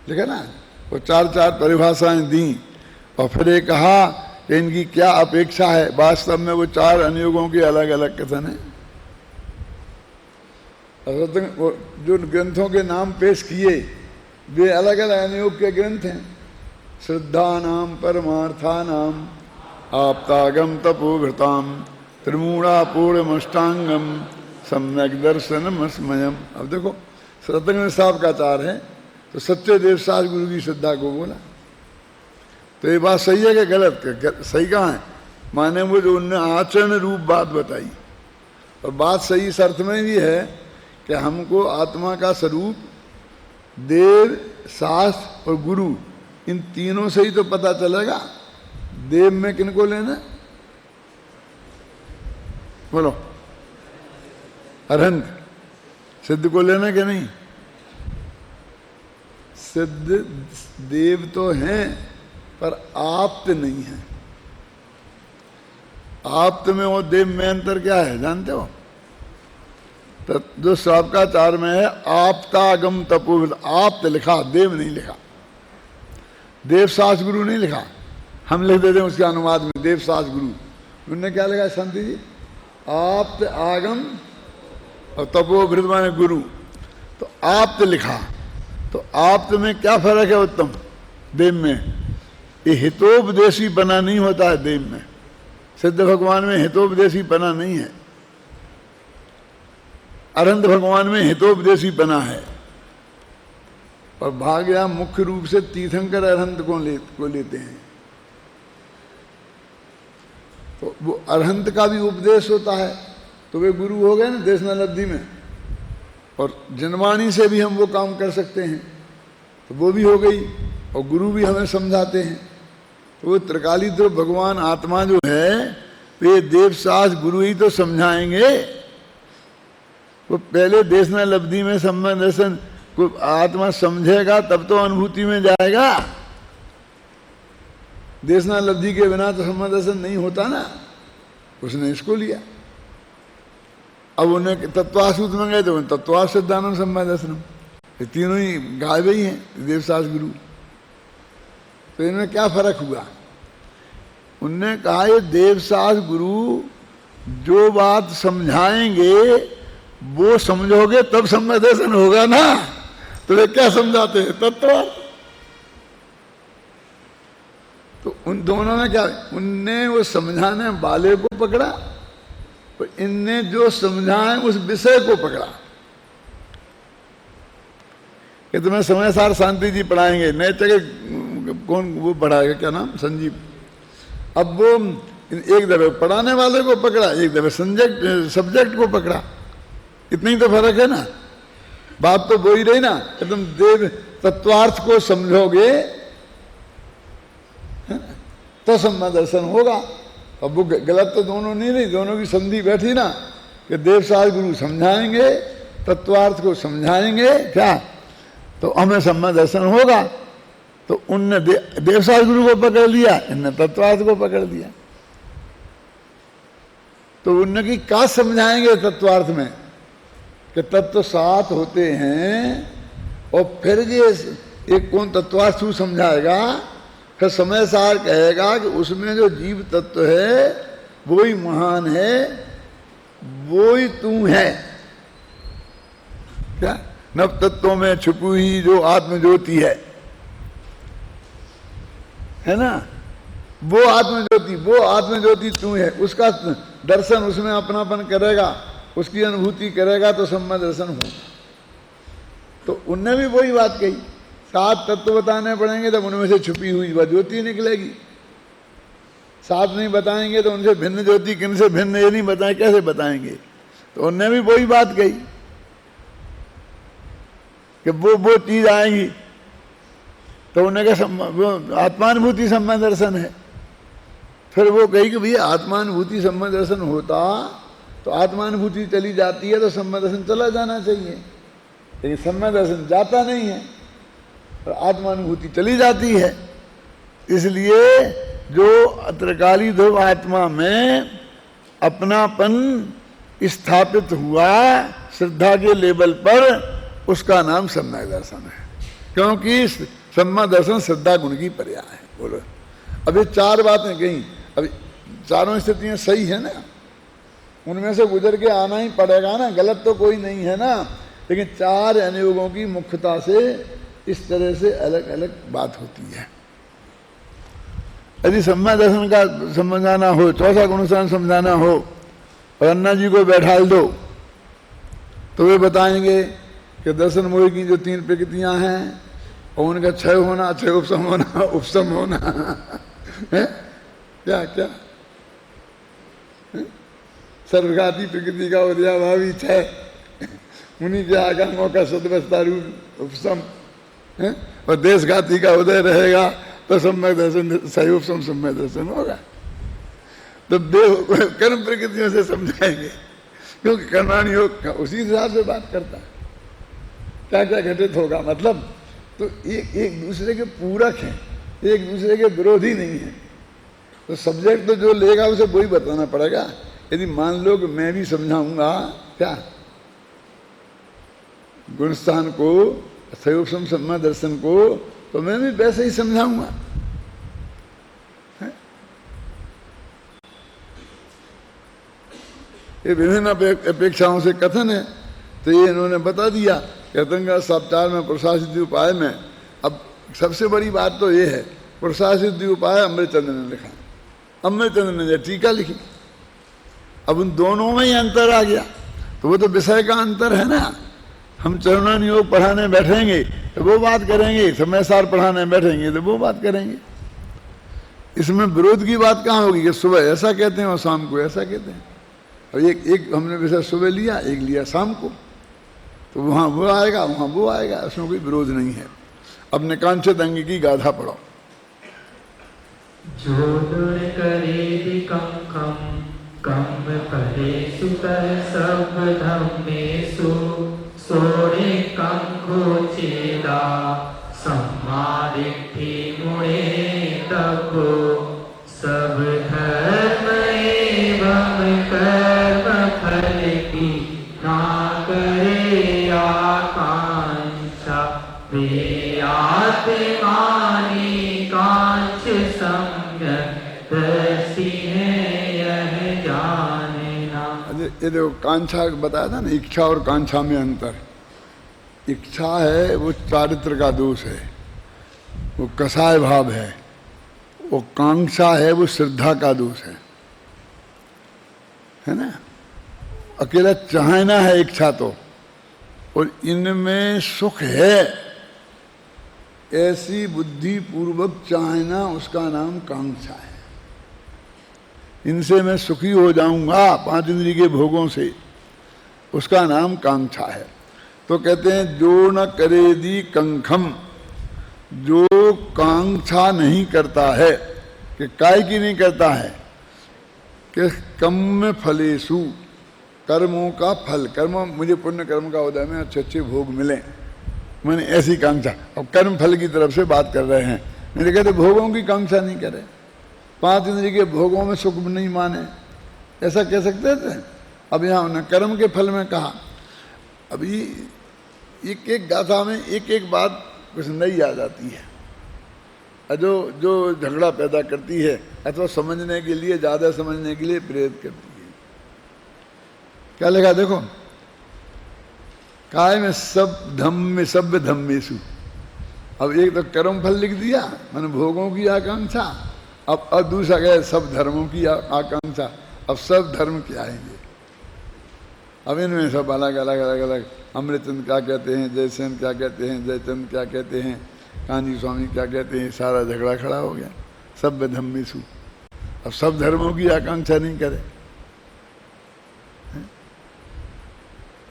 लिखा ना। वो चार चार परिभाषाएं दी और फिर ये कहा कि इनकी क्या अपेक्षा है। वास्तव में वो चार अनुयोगों के अलग अलग कथन है। जो ग्रंथों के नाम पेश किए वे अलग अलग अनुयोग के ग्रंथ हैं। श्रद्धा नाम परमार्था नाम आप्तागम तपोघृताम त्रिमूढ़ा पूर्णमष्टांगम सम्यक दर्शनम स्मयम। अब देखो सतंग साहब का चार है, तो सत्य देवसार गुरु की श्रद्धा को बोला। तो ये बात सही है कि गलत? सही कहाँ है? माने वो जो उनने आचरण रूप बात बताई, और बात सही इस अर्थ में भी है कि हमको आत्मा का स्वरूप देव, शास्त्र और गुरु, इन तीनों से ही तो पता चलेगा। देव में किनको लेना, बोलो? अरहंत सिद्ध को लेना कि नहीं? सिद्ध देव तो हैं पर आप्त नहीं है। आप्त में और देव में अंतर क्या है जानते हो? तो जो श्रावकाचार में है आप्तागम तपो, आप्त लिखा, देव नहीं लिखा, देव सास गुरु नहीं लिखा। हम लिख देते हैं उसके अनुवाद में देव सास गुरु। उन्होंने क्या लिखा शांति जी? आप्त आगम और तपोभृत माने गुरु। तो आप्त लिखा, तो आप्त में क्या फर्क है उत्तम? देव में ये हितोपदेशी बना नहीं होता है। देव में, सिद्ध भगवान में हितोपदेशी बना नहीं है। अरहंत भगवान में हितोपदेशी बना है। और भाग्या मुख्य रूप से तीर्थंकर अरहंत को लेते हैं। तो वो अरहंत का भी उपदेश होता है, तो वे गुरु हो गए ना देशनालब्धि में। और जनवाणी से भी हम वो काम कर सकते हैं, तो वो भी हो गई, और गुरु भी हमें समझाते हैं। तो वो त्रिकाली तो भगवान आत्मा जो है, वे देवसास गुरु ही तो समझाएंगे। वो पहले देशनालब्धि में सम्यक दर्शन को आत्मा समझेगा, तब तो अनुभूति में जाएगा। देशनालब्धि के बिना तो सम्यक दर्शन नहीं होता ना। उसने इसको लिया। अब उन्हें तत्वासूत में गए तो तत्वास सिद्धानम सम्यक दर्शनम, ये तीनों ही गायब ही हैं देवसास गुरु। तो इनमें क्या फर्क हुआ? उनने कहा ये देवसास गुरु जो बात समझाएंगे वो समझोगे तब सम्यक दर्शन होगा ना। तो वे क्या समझाते हैं? तत्व। तो उन दोनों में क्या, उनने वो समझाने वाले को पकड़ा, तो इनने जो समझाए उस विषय को पकड़ा। कि तुम्हें समय सार शांति जी पढ़ाएंगे, नए जगह कौन वो पढ़ाएगा, क्या नाम, संजीव। अब वो एक दफे पढ़ाने वाले को पकड़ा, एक दफे सब्जेक्ट को पकड़ा। इतना ही तो फर्क है ना। बात तो वो ही रही ना कि तुम देव तत्वार्थ को समझोगे तो सम्यक दर्शन होगा। अब वो गलत तो दोनों नहीं रही, दोनों की संधि बैठी ना कि देवसार गुरु समझाएंगे, तत्वार्थ को समझाएंगे क्या, तो हमें सम्यक दर्शन होगा। तो उनने देवसार गुरु को पकड़ लिया, इनने तत्वार्थ को पकड़ लिया। तो उनने की क्या समझाएंगे तत्वार्थ में कि तत्व सात होते हैं और फिर ये एक कौन तत्वास्तु समझाएगा, फिर समय सार कहेगा कि उसमें जो जीव तत्व है वो ही महान है, वो ही तू है। क्या नव तत्वों में छुपी हुई जो आत्म ज्योति है ना, वो आत्म ज्योति तू है। उसका दर्शन उसमें अपनापन करेगा, उसकी अनुभूति करेगा तो सम्यक दर्शन होगा। तो उनने भी वही बात कही, 7 तत्व बताने पड़ेंगे तब उनमें से छुपी हुई वह ज्योति निकलेगी। 7 नहीं बताएंगे तो उनसे भिन्न ज्योति, किन से भिन्न ये नहीं बताए, कैसे बताएंगे। तो उनने भी वही बात कही कि वो चीज आएगी। तो उन्हें कहा आत्मानुभूति सम्यक दर्शन है। फिर वो कही कि भैया आत्मानुभूति सम्यक दर्शन होता तो आत्मानुभूति चली जाती है तो सम्यक दर्शन चला जाना चाहिए, लेकिन सम्यक दर्शन जाता नहीं है और आत्मानुभूति चली जाती है। इसलिए जो अत्रकाली ध्रुव आत्मा में अपनापन स्थापित हुआ श्रद्धा के लेवल पर, उसका नाम सम्यक दर्शन है। क्योंकि सम्यक दर्शन श्रद्धा गुण की पर्याय है। बोलो, अब ये 4 बातें कहीं, अभी चारों स्थितियां सही है ना, उनमें से गुजर के आना ही पड़ेगा ना, गलत तो कोई नहीं है ना। लेकिन 4 अनुयोगों की मुख्यता से इस तरह से अलग अलग बात होती है। यदि सम्यक दर्शन का समझाना हो, चौथा गुण समझाना हो और अन्ना जी को बैठा दो तो वे बताएंगे कि दर्शन मोह की जो 3 प्रकृतियां हैं और उनका क्षय होना, क्षय उपशम होना, उपशम होना है क्या क्या सर्वघाती प्रकृति का उदयाभावी क्षय, उन्हीं के आगमों का सदवस्था रूप उपशम है, और देशघाती का उदय रहेगा तो सम्यक दर्शन, सही उपशम सम्यक दर्शन होगा। तो कर्म प्रकृतियों से समझाएंगे, क्योंकि कर्माणी योग उसी हिसाब से बात करता है, क्या क्या घटित होगा। मतलब तो एक दूसरे के पूरक हैं, एक दूसरे के विरोधी नहीं है। तो सब्जेक्ट तो जो लेगा उसे वही बताना पड़ेगा। यदि मान लो कि मैं भी समझाऊंगा क्या गुणस्थान को, सयोपम सम्यक दर्शन को, तो मैं भी वैसे ही समझाऊंगा। ये विभिन्न अपेक्षाओं से कथन है, तो ये इन्होंने बता दिया। कहतंगा साप्तार में पुरुषासिद्धि उपाय में, अब सबसे बड़ी बात तो ये है, पुरुषासिद्धि उपाय अमृतचंद्र ने लिखा, अमृतचंद्र ने टीका लिखी। अब उन दोनों में ही अंतर आ गया, तो वो तो विषय का अंतर है ना। हम चरणन योग पढ़ाने बैठेंगे तो वो बात करेंगे, समय सार पढ़ाने बैठेंगे तो वो बात करेंगे। इसमें विरोध की बात कहाँ होगी कि सुबह ऐसा कहते हैं और शाम को ऐसा कहते हैं। और एक हमने विषय सुबह लिया, एक लिया शाम को, तो वहाँ वो आएगा, वहाँ वो आएगा, उसमें कोई विरोध नहीं है। अपने कांक्षित अंग की गाथा पढ़ो। कम फलेषु सब धम्मेषु सोरे कंखो चेदा सम्मादिट्ठि मुणे तको सब धर्म एवं कर्म फल की ना करे आकांक्षा वे आत्मानि कांच सम्यक दर्शी है यह जानना। ये देखो कांक्षा बताया था ना, इच्छा और कांक्षा में अंतर। इच्छा है वो चारित्र का दोष है, वो कसाय भाव है। वो कांक्षा है वो श्रद्धा का दोष है ना। अकेला चाहना है इच्छा तो, और इनमें सुख है, ऐसी बुद्धि पूर्वक चाहना, उसका नाम कांक्षा है। इनसे मैं सुखी हो जाऊंगा 5 इंद्रिय के भोगों से, उसका नाम कांक्षा है। तो कहते हैं जो न करेदी कंखम, जो कांक्षा नहीं करता है, कि काय की नहीं करता है कि कम फलेषु, कर्मों का फल, कर्म मुझे पुण्य कर्म का उदय में अच्छे अच्छे भोग मिले, मैंने ऐसी कांक्षा। अब कर्म फल की तरफ से बात कर रहे हैं, मेरे कहते भोगों की कांक्षा नहीं करे, 5 इंद्रिय के भोगों में सुख नहीं माने, ऐसा कह सकते थे। अब यहाँ उन्होंने कर्म के फल में कहा। अभी एक एक गाथा में एक एक बात कुछ नई आ जाती है, जो जो झगड़ा पैदा करती है अथवा समझने के लिए, ज़्यादा समझने के लिए प्रेरित करती है। क्या लिखा देखो, काय में सब धम्म सभ्य धम्मेशु। अब एक तो कर्म फल लिख दिया, मैंने भोगों की आकांक्षा, अब दूसरा गया सब धर्मों की आकांक्षा। अब सब धर्म क्या आएंगे, अब इनमें सब अलग अलग अलग अलग, अमृतचंद क्या कहते हैं, जयसेन क्या कहते हैं, जयचंद क्या कहते हैं, कांजी स्वामी क्या कहते हैं, सारा झगड़ा खड़ा हो गया। सब धम्मेशु, अब सब धर्मों की आकांक्षा नहीं करे।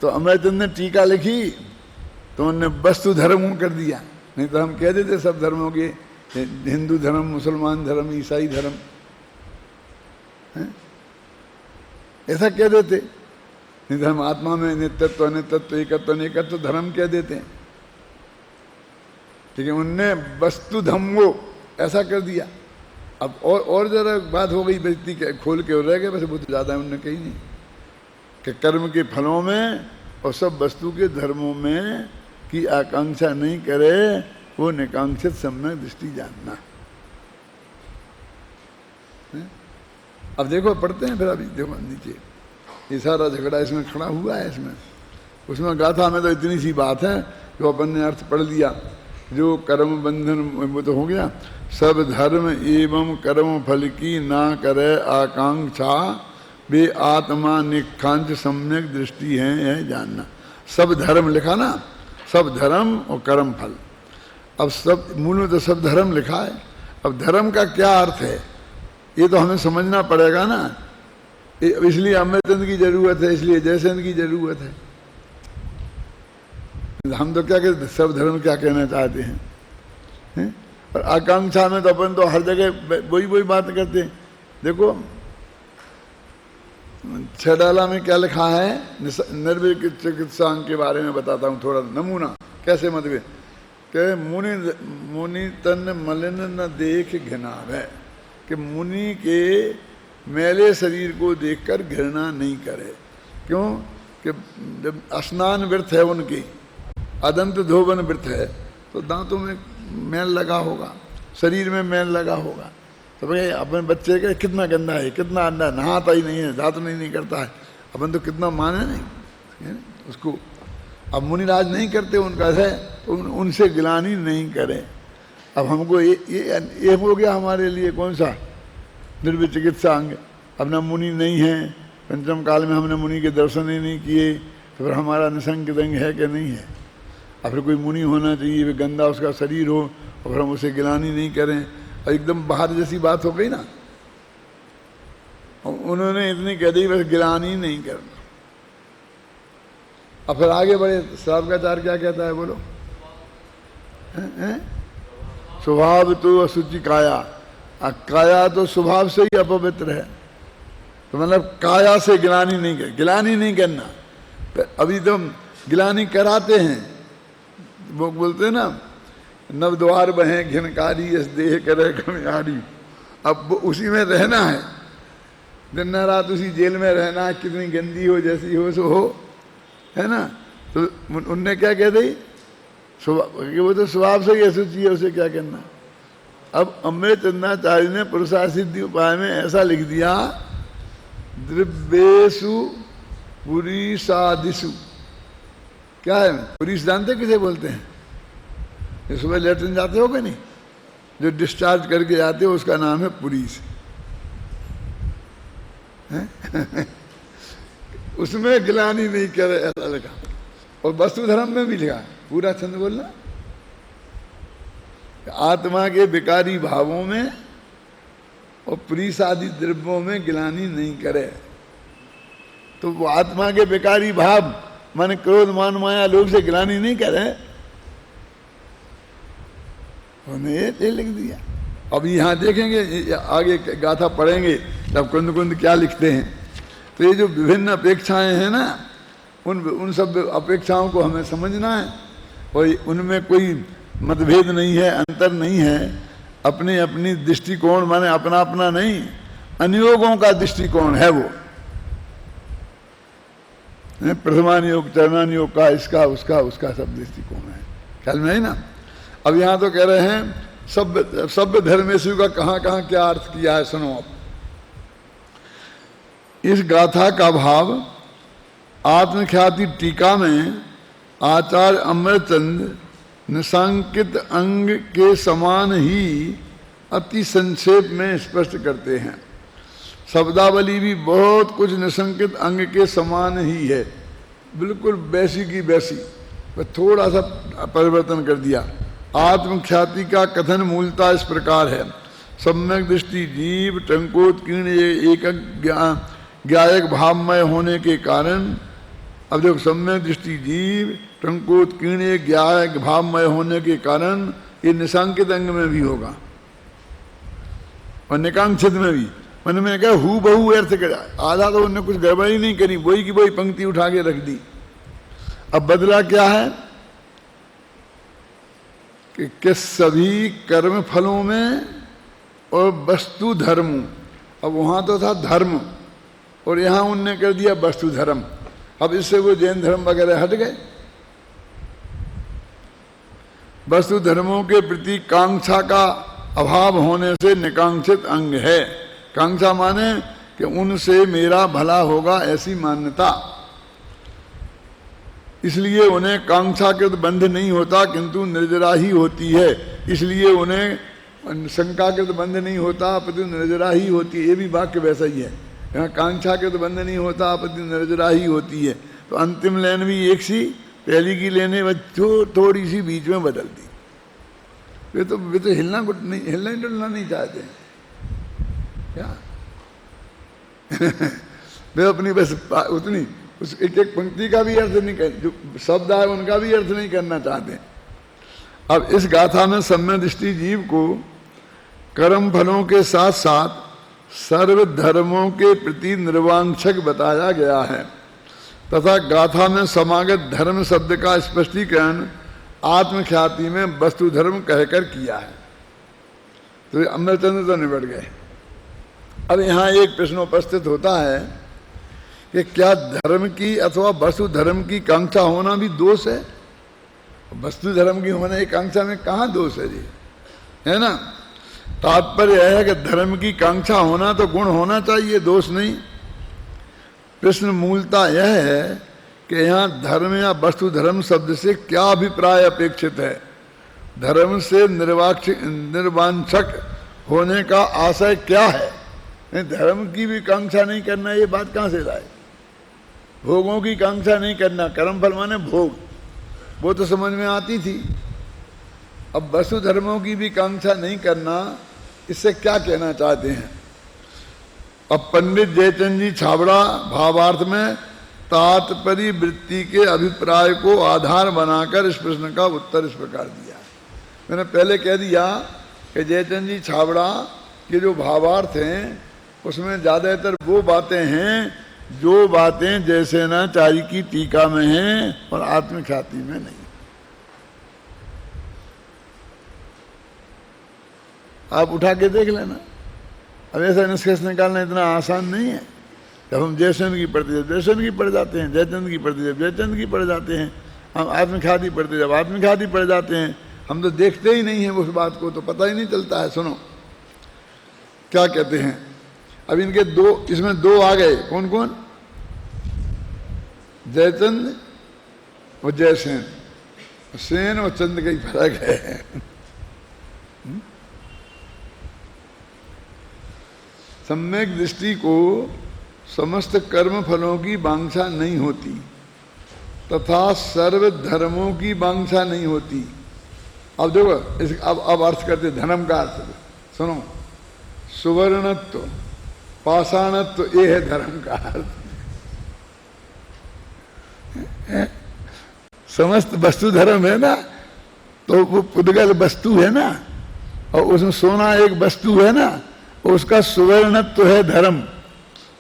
तो अमृतचंद ने टीका लिखी तो उन्होंने वस्तु धर्म कर दिया, नहीं तो हम कह देते सब धर्मों के, हिंदू धर्म, मुसलमान धर्म, ईसाई धर्म, ऐसा कह देते। नहीं तो हम आत्मा में नित्यत्व अनित्यत्व एकत्व अनेकत्व धर्म कह देते हैं। ठीक है, उनने वस्तु धम्मो ऐसा कर दिया। अब और जरा बात हो गई, व्यक्ति खोल के रह गए, वैसे बहुत ज़्यादा उन्होंने कही नहीं कि कर्म के फलों में और सब वस्तु के धर्मों में की आकांक्षा नहीं करे, वो निकांक्षित सम्यक दृष्टि जानना। अब देखो पढ़ते हैं फिर, अभी देखो नीचे ये सारा झगड़ा इसमें खड़ा हुआ है। इसमें उसमें गाथा में तो इतनी सी बात है जो अपन ने अर्थ पढ़ लिया, जो कर्म बंधन वो तो हो गया। सब धर्म एवं कर्म फल की ना करे आकांक्षा, वे आत्मा निखांच सम्यक दृष्टि है, यह जानना। सब धर्म लिखा ना, सब धर्म और कर्म फल। अब सब मूल में तो सब धर्म लिखा है। अब धर्म का क्या अर्थ है ये तो हमें समझना पड़ेगा ना। इसलिए अमृतचंद की जरूरत है, इसलिए जयसेन की जरूरत है। हम तो क्या कहते, सब धर्म क्या कहना चाहते हैं? और आकांक्षा में तो अपन तो हर जगह वही बात करते हैं। देखो छडाला में क्या लिखा है, निर्विक चिकित्सा के बारे में बताता हूँ थोड़ा नमूना, कैसे मतलब कि मुनि तन मलिन न देख घिनावे, कि मुनि के मैले शरीर को देखकर घृणा नहीं करे। क्यों कि जब स्नान व्रत है उनके, अदंत धोबन व्रत है, तो दांतों में मैल लगा होगा, शरीर में मैल लगा होगा। तो भाई अपने बच्चे का कितना गंदा है, कितना अंडा, नहाता ही नहीं है, दांत नहीं करता है, अपन तो कितना माने नहीं उसको। अब मुनिराज नहीं करते उनका है, तो उनसे गिलानी नहीं करें। अब हमको ये हो गया हमारे लिए कौन सा निर्विक चिकित्सा अंग। अब ना मुनि नहीं है, पंचम काल में हमने मुनि के दर्शन ही नहीं किए, तो फिर हमारा निसंग अंग है कि नहीं है। अब फिर कोई मुनि होना चाहिए, फिर गंदा उसका शरीर हो और फिर हम उसे गिलानी नहीं करें, और एकदम बाहर जैसी बात हो गई ना। उन्होंने इतनी कह दी बस गिलानी नहीं करना। अब फिर आगे बढ़े, श्रावकाचार्य क्या कहता है बोलो? स्वभाव तो अशुचि काया, काया तो स्वभाव से ही अपवित्र है, तो मतलब काया से गिलानी नहीं कर, गिलानी नहीं करना। तो अभी तो गिलानी कराते हैं, वो बोलते हैं ना, नवद्वार बहे घिनकारी इस देह करे घमियारी। अब उसी में रहना है, दिन रात उसी जेल में रहना है, कितनी गंदी हो जैसी हो सो हो, है ना। तो उनने क्या कह दी, वो तो स्वभाव से ही अशुचि है, उसे क्या करना। अब अमृतचंदाचार्य ने पुरुषासिद्धि उपाय में ऐसा लिख दिया, द्रव्येषु पुरीषादिषु। क्या है पुरीष, जानते किसे बोलते हैं? ये सुबह लेटरिन जाते हो कि नहीं, जो डिस्चार्ज करके जाते हो उसका नाम है पुरीष। उसमें गिलानी नहीं करे ऐसा लिखा, और वस्तु धर्म में भी लिखा, पूरा छंद बोलना, आत्मा के विकारी भावों में और पुरीष आदि द्रव्यों में गिलानी नहीं करे। तो वो आत्मा के विकारी भाव मन क्रोध मान माया लोभ से गिलानी नहीं करे, उन्हें ये लिख दिया। अब यहाँ देखेंगे आगे गाथा पढ़ेंगे तब कुंद कुंद क्या लिखते हैं। तो ये जो विभिन्न अपेक्षाएं हैं ना, उन सब अपेक्षाओं को हमें समझना है, और उनमें कोई मतभेद नहीं है, अंतर नहीं है। अपनी अपनी दृष्टिकोण माने अपना अपना नहीं, अनियोगों का दृष्टिकोण है वो। प्रथमान योग, चरणान योग का, इसका उसका उसका सब दृष्टिकोण है। ख्याल में है ना। अब यहाँ तो कह रहे हैं सभ्य धर्मेशु का कहाँ कहाँ क्या अर्थ किया है, सुनो अब। इस गाथा का भाव आत्मख्याति टीका में आचार्य अमरचंद निशांकित अंग के समान ही अति संक्षेप में स्पष्ट करते हैं। शब्दावली भी बहुत कुछ निशंकित अंग के समान ही है, बिल्कुल वैसी की वैसी, बस थोड़ा सा परिवर्तन कर दिया। आत्मख्याति का कथन मूलतः इस प्रकार है। सम्यक दृष्टि जीव टंकोत्कीर्ण एक ज्ञायक भावमय होने के कारण, अब देखो, सम्यक दृष्टि जीव टंकोत्कीर्ण ज्ञायक भावमय होने के कारण ये निशांकित अंग में भी होगा और निकांक्षित में भी। मैंने कहा हु बहु अर्थ कर, आधा तो उन्होंने कुछ गड़बड़ी नहीं करी, वही की वही पंक्ति उठा के रख दी। अब बदला क्या है कि सभी कर्म फलों में और वस्तु धर्म, अब वहां तो था धर्म और यहां उनने कर दिया वस्तु धर्म। अब इससे वो जैन धर्म वगैरह हट गए। वस्तु धर्मों के प्रति कांक्षा का अभाव होने से निकांक्षित अंग है। कांक्षा माने कि उनसे मेरा भला होगा ऐसी मान्यता, इसलिए उन्हें कांक्षा के बंध नहीं होता किंतु निर्जरा ही होती है। इसलिए उन्हें शंका के बंध नहीं होता अपितु निर्जरा ही होती है। ये भी वाक्य वैसा ही है, यहाँ कांक्षा के बंध नहीं होता अपितु निर्जरा ही होती है। तो अंतिम लाइन भी एक सी, पहली की लेने थोड़ी सी बीच में बदल दी। वे तो हिलना डुलना नहीं चाहते क्या वे अपनी बस उतनी उस एक एक पंक्ति का भी अर्थ नहीं कर, जो शब्द है उनका भी अर्थ नहीं करना चाहते। अब इस गाथा में सम्यक दृष्टि जीव को कर्म फलों के साथ साथ सर्व धर्मों के प्रति निर्वांछक बताया गया है तथा गाथा में समागत धर्म शब्द का स्पष्टीकरण आत्मख्याति में वस्तु धर्म कहकर किया है। तो अमरचंद्र तो निबट गए। अब यहाँ एक प्रश्न उपस्थित होता है कि क्या धर्म की अथवा वस्तु धर्म की कांक्षा होना भी दोष है? वस्तु धर्म की होने की कांक्षा में कहाँ दोष है जी, है ना। तात्पर्य यह है कि धर्म की कांक्षा होना तो गुण होना चाहिए, दोष नहीं। प्रश्न मूलतः यह है कि यहाँ धर्म या वस्तु धर्म शब्द से क्या अभिप्राय अपेक्षित है। धर्म से निर्वांछक होने का आशय क्या है? धर्म की भी कांक्षा नहीं करना, ये बात कहाँ से लाए? भोगों की कांक्षा नहीं करना, कर्म फल माने भोग, वो तो समझ में आती थी। अब वस्तु धर्मों की भी कांक्षा नहीं करना, इससे क्या कहना चाहते हैं? अब पंडित जयचंद जी छाबड़ा भावार्थ में तात्पर्य वृत्ति के अभिप्राय को आधार बनाकर इस प्रश्न का उत्तर इस प्रकार दिया। मैंने पहले कह दिया कि जयचंद जी छाबड़ा के जो भावार्थ हैं उसमें ज़्यादातर वो बातें हैं जो बातें जयसेनाचार्य की टीका में हैं और आत्मख्याति में नहीं। आप उठा के देख लेना। अब ऐसा निष्कर्ष निकालना इतना आसान नहीं है। जब हम जयसेन की पढ़ते जब जयसेन की पढ़ जाते हैं, जयचंद की पढ़ते जब जयचंद की पढ़ जाते हैं, हम आत्मख्याति पढ़ते जब आत्मख्याति पढ़ जाते हैं, हम तो देखते ही नहीं हैं उस बात को, तो पता ही नहीं चलता है। सुनो क्या कहते हैं। अब इनके दो, इसमें दो आ गए, कौन कौन? जयचंद और जयसेन। सेन और चंद का ही फर्क है। सम्यक दृष्टि को समस्त कर्म फलों की वांछा नहीं होती तथा सर्व धर्मों की वांछा नहीं होती। अब देखो इस अब अर्थ करते धर्म का अर्थ सुनो। सुवर्णत्व पाषाणत्व ये है धर्म का अर्थ। समस्त वस्तु धर्म है ना, तो वो पुद्गल वस्तु है ना, और उसमें सोना एक वस्तु है ना, उसका सुवर्णत्व है धर्म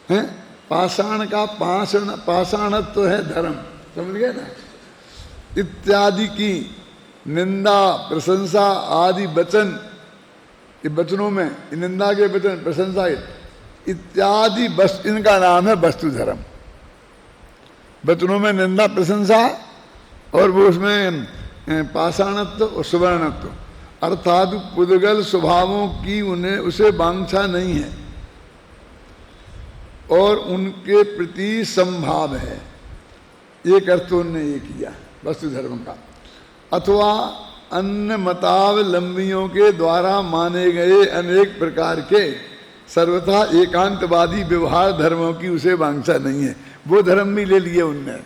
है। पाषाण का पाषाणत्व है धर्म, समझ गए ना। इत्यादि की निंदा प्रशंसा आदि वचन, ये वचनों में निंदा के वचन प्रशंसा इत्यादि इनका नाम है वस्तु धर्म। वचनों में निंदा प्रशंसा और वो उसमें पाषाणत्व और सुवर्णत्व, अर्थात पुद्गल स्वभावों की उन्हें उसे वांछा नहीं है और उनके प्रति संभाव है। एक अर्थ उन्होंने ये किया वस्तु धर्म का। अथवा अन्य मतावलंबियों के द्वारा माने गए अनेक प्रकार के सर्वथा एकांतवादी व्यवहार धर्मों की उसे वांछा नहीं है। वो धर्म भी ले लिए उनने,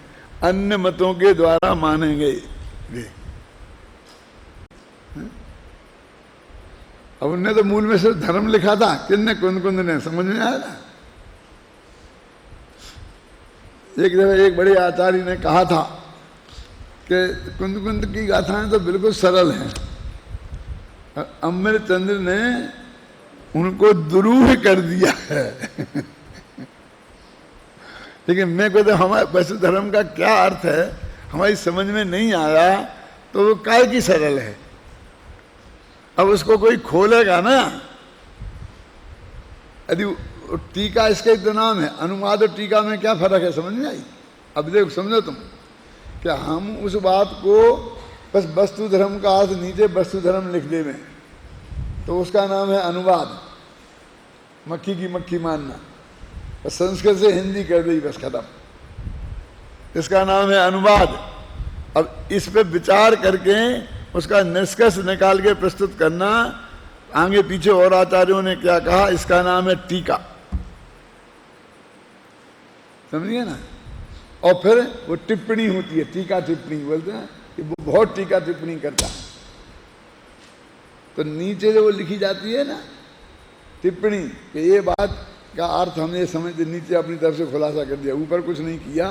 अन्य मतों के द्वारा माने गए। अब उनने तो मूल में सिर्फ धर्म लिखा था, किन्ने कुंद कुंद ने, समझ में आया ना। एक दफे एक बड़े आचार्य ने कहा था कि कुंद कुंद की गाथाएं तो बिल्कुल सरल हैं, अमृतचंद्र ने उनको दुरूह कर दिया है। लेकिन मैं कहता हमारे वैसे धर्म का क्या अर्थ है हमारी समझ में नहीं आया, तो वो काय की सरल है। अब उसको कोई खोलेगा ना, यदि टीका इसका एक तो नाम है, अनुवाद और टीका में क्या फर्क है समझ में आई। अब देखो समझो तुम, क्या हम उस बात को बस वस्तु धर्म का अर्थ नीचे वस्तु धर्म लिख दे में, तो उसका नाम है अनुवाद, मक्खी की मक्खी मानना, बस संस्कृत से हिंदी कर दी बस खत्म, इसका नाम है अनुवाद। अब इस पे विचार करके उसका निष्कर्ष निकाल के प्रस्तुत करना, आगे पीछे और आचार्यों ने क्या कहा, इसका नाम है टीका, समझिए ना। और फिर वो टिप्पणी होती है, टीका टिप्पणी बोलते हैं कि वो बहुत टीका टिप्पणी करता है। तो नीचे जो वो लिखी जाती है ना टिप्पणी कि ये बात का अर्थ हमने समझ, नीचे अपनी तरफ से खुलासा कर दिया, ऊपर कुछ नहीं किया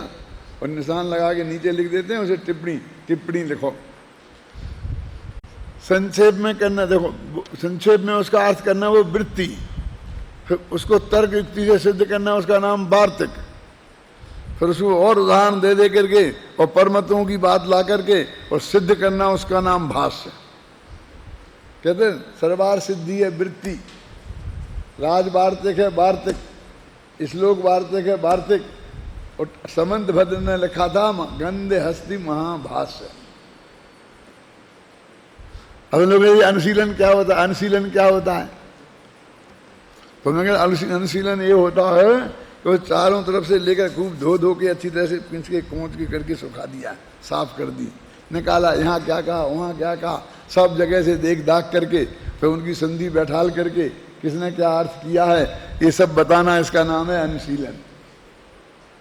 और निशान लगा के नीचे लिख देते हैं, उसे टिप्पणी लिखो। संक्षेप में करना, देखो संक्षेप में उसका अर्थ करना वो वृत्ति, फिर उसको तर्क युक्ति से सिद्ध करना उसका नाम वार्तिक, फिर उसको और उदाहरण दे दे करके और परमतों की बात ला करके और सिद्ध करना उसका नाम भाष्य। कहते हैं सर्वार सिद्धि है वृत्ति, राज वार्तिक है वार्तिक, श्लोक वार्तिक है वार्तिक, और समंत भद्र ने लिखा था गंधे हस्ति महाभाष्य। अब लोग ये अनुशीलन क्या होता है, अनुशीलन क्या होता है, तो मैं कहता अनुशीलन ये होता है कि वो चारों तरफ से लेकर खूब धो के अच्छी तरह से पिंच के कोंच के करके सुखा दिया, साफ कर दी, निकाला, यहाँ क्या कहा वहाँ क्या कहा, सब जगह से देख दाख करके फिर उनकी संधि बैठाल करके किसने क्या अर्थ किया है ये सब बताना, इसका नाम है अनुशीलन।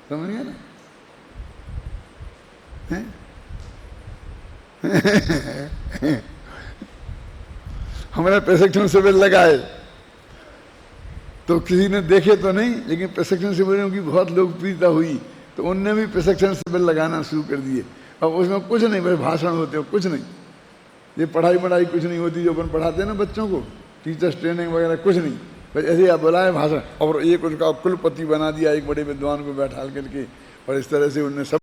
समझ गए ना। हमारे प्रशिक्षण शिविर लगाए तो किसी ने देखे तो नहीं, लेकिन प्रशिक्षण शिविरों की बहुत लोकप्रियता हुई, तो उनने भी प्रशिक्षण शिविर लगाना शुरू कर दिए। अब उसमें कुछ नहीं, बस भाषण होते हो, कुछ नहीं, ये पढ़ाई कुछ नहीं होती जो अपन पढ़ाते हैं ना बच्चों को, टीचर्स ट्रेनिंग वगैरह कुछ नहीं, बस ऐसे आप बुलाए भाषण, और एक उनका कुलपति बना दिया एक बड़े विद्वान को बैठाल करके, और इस तरह से उनने सब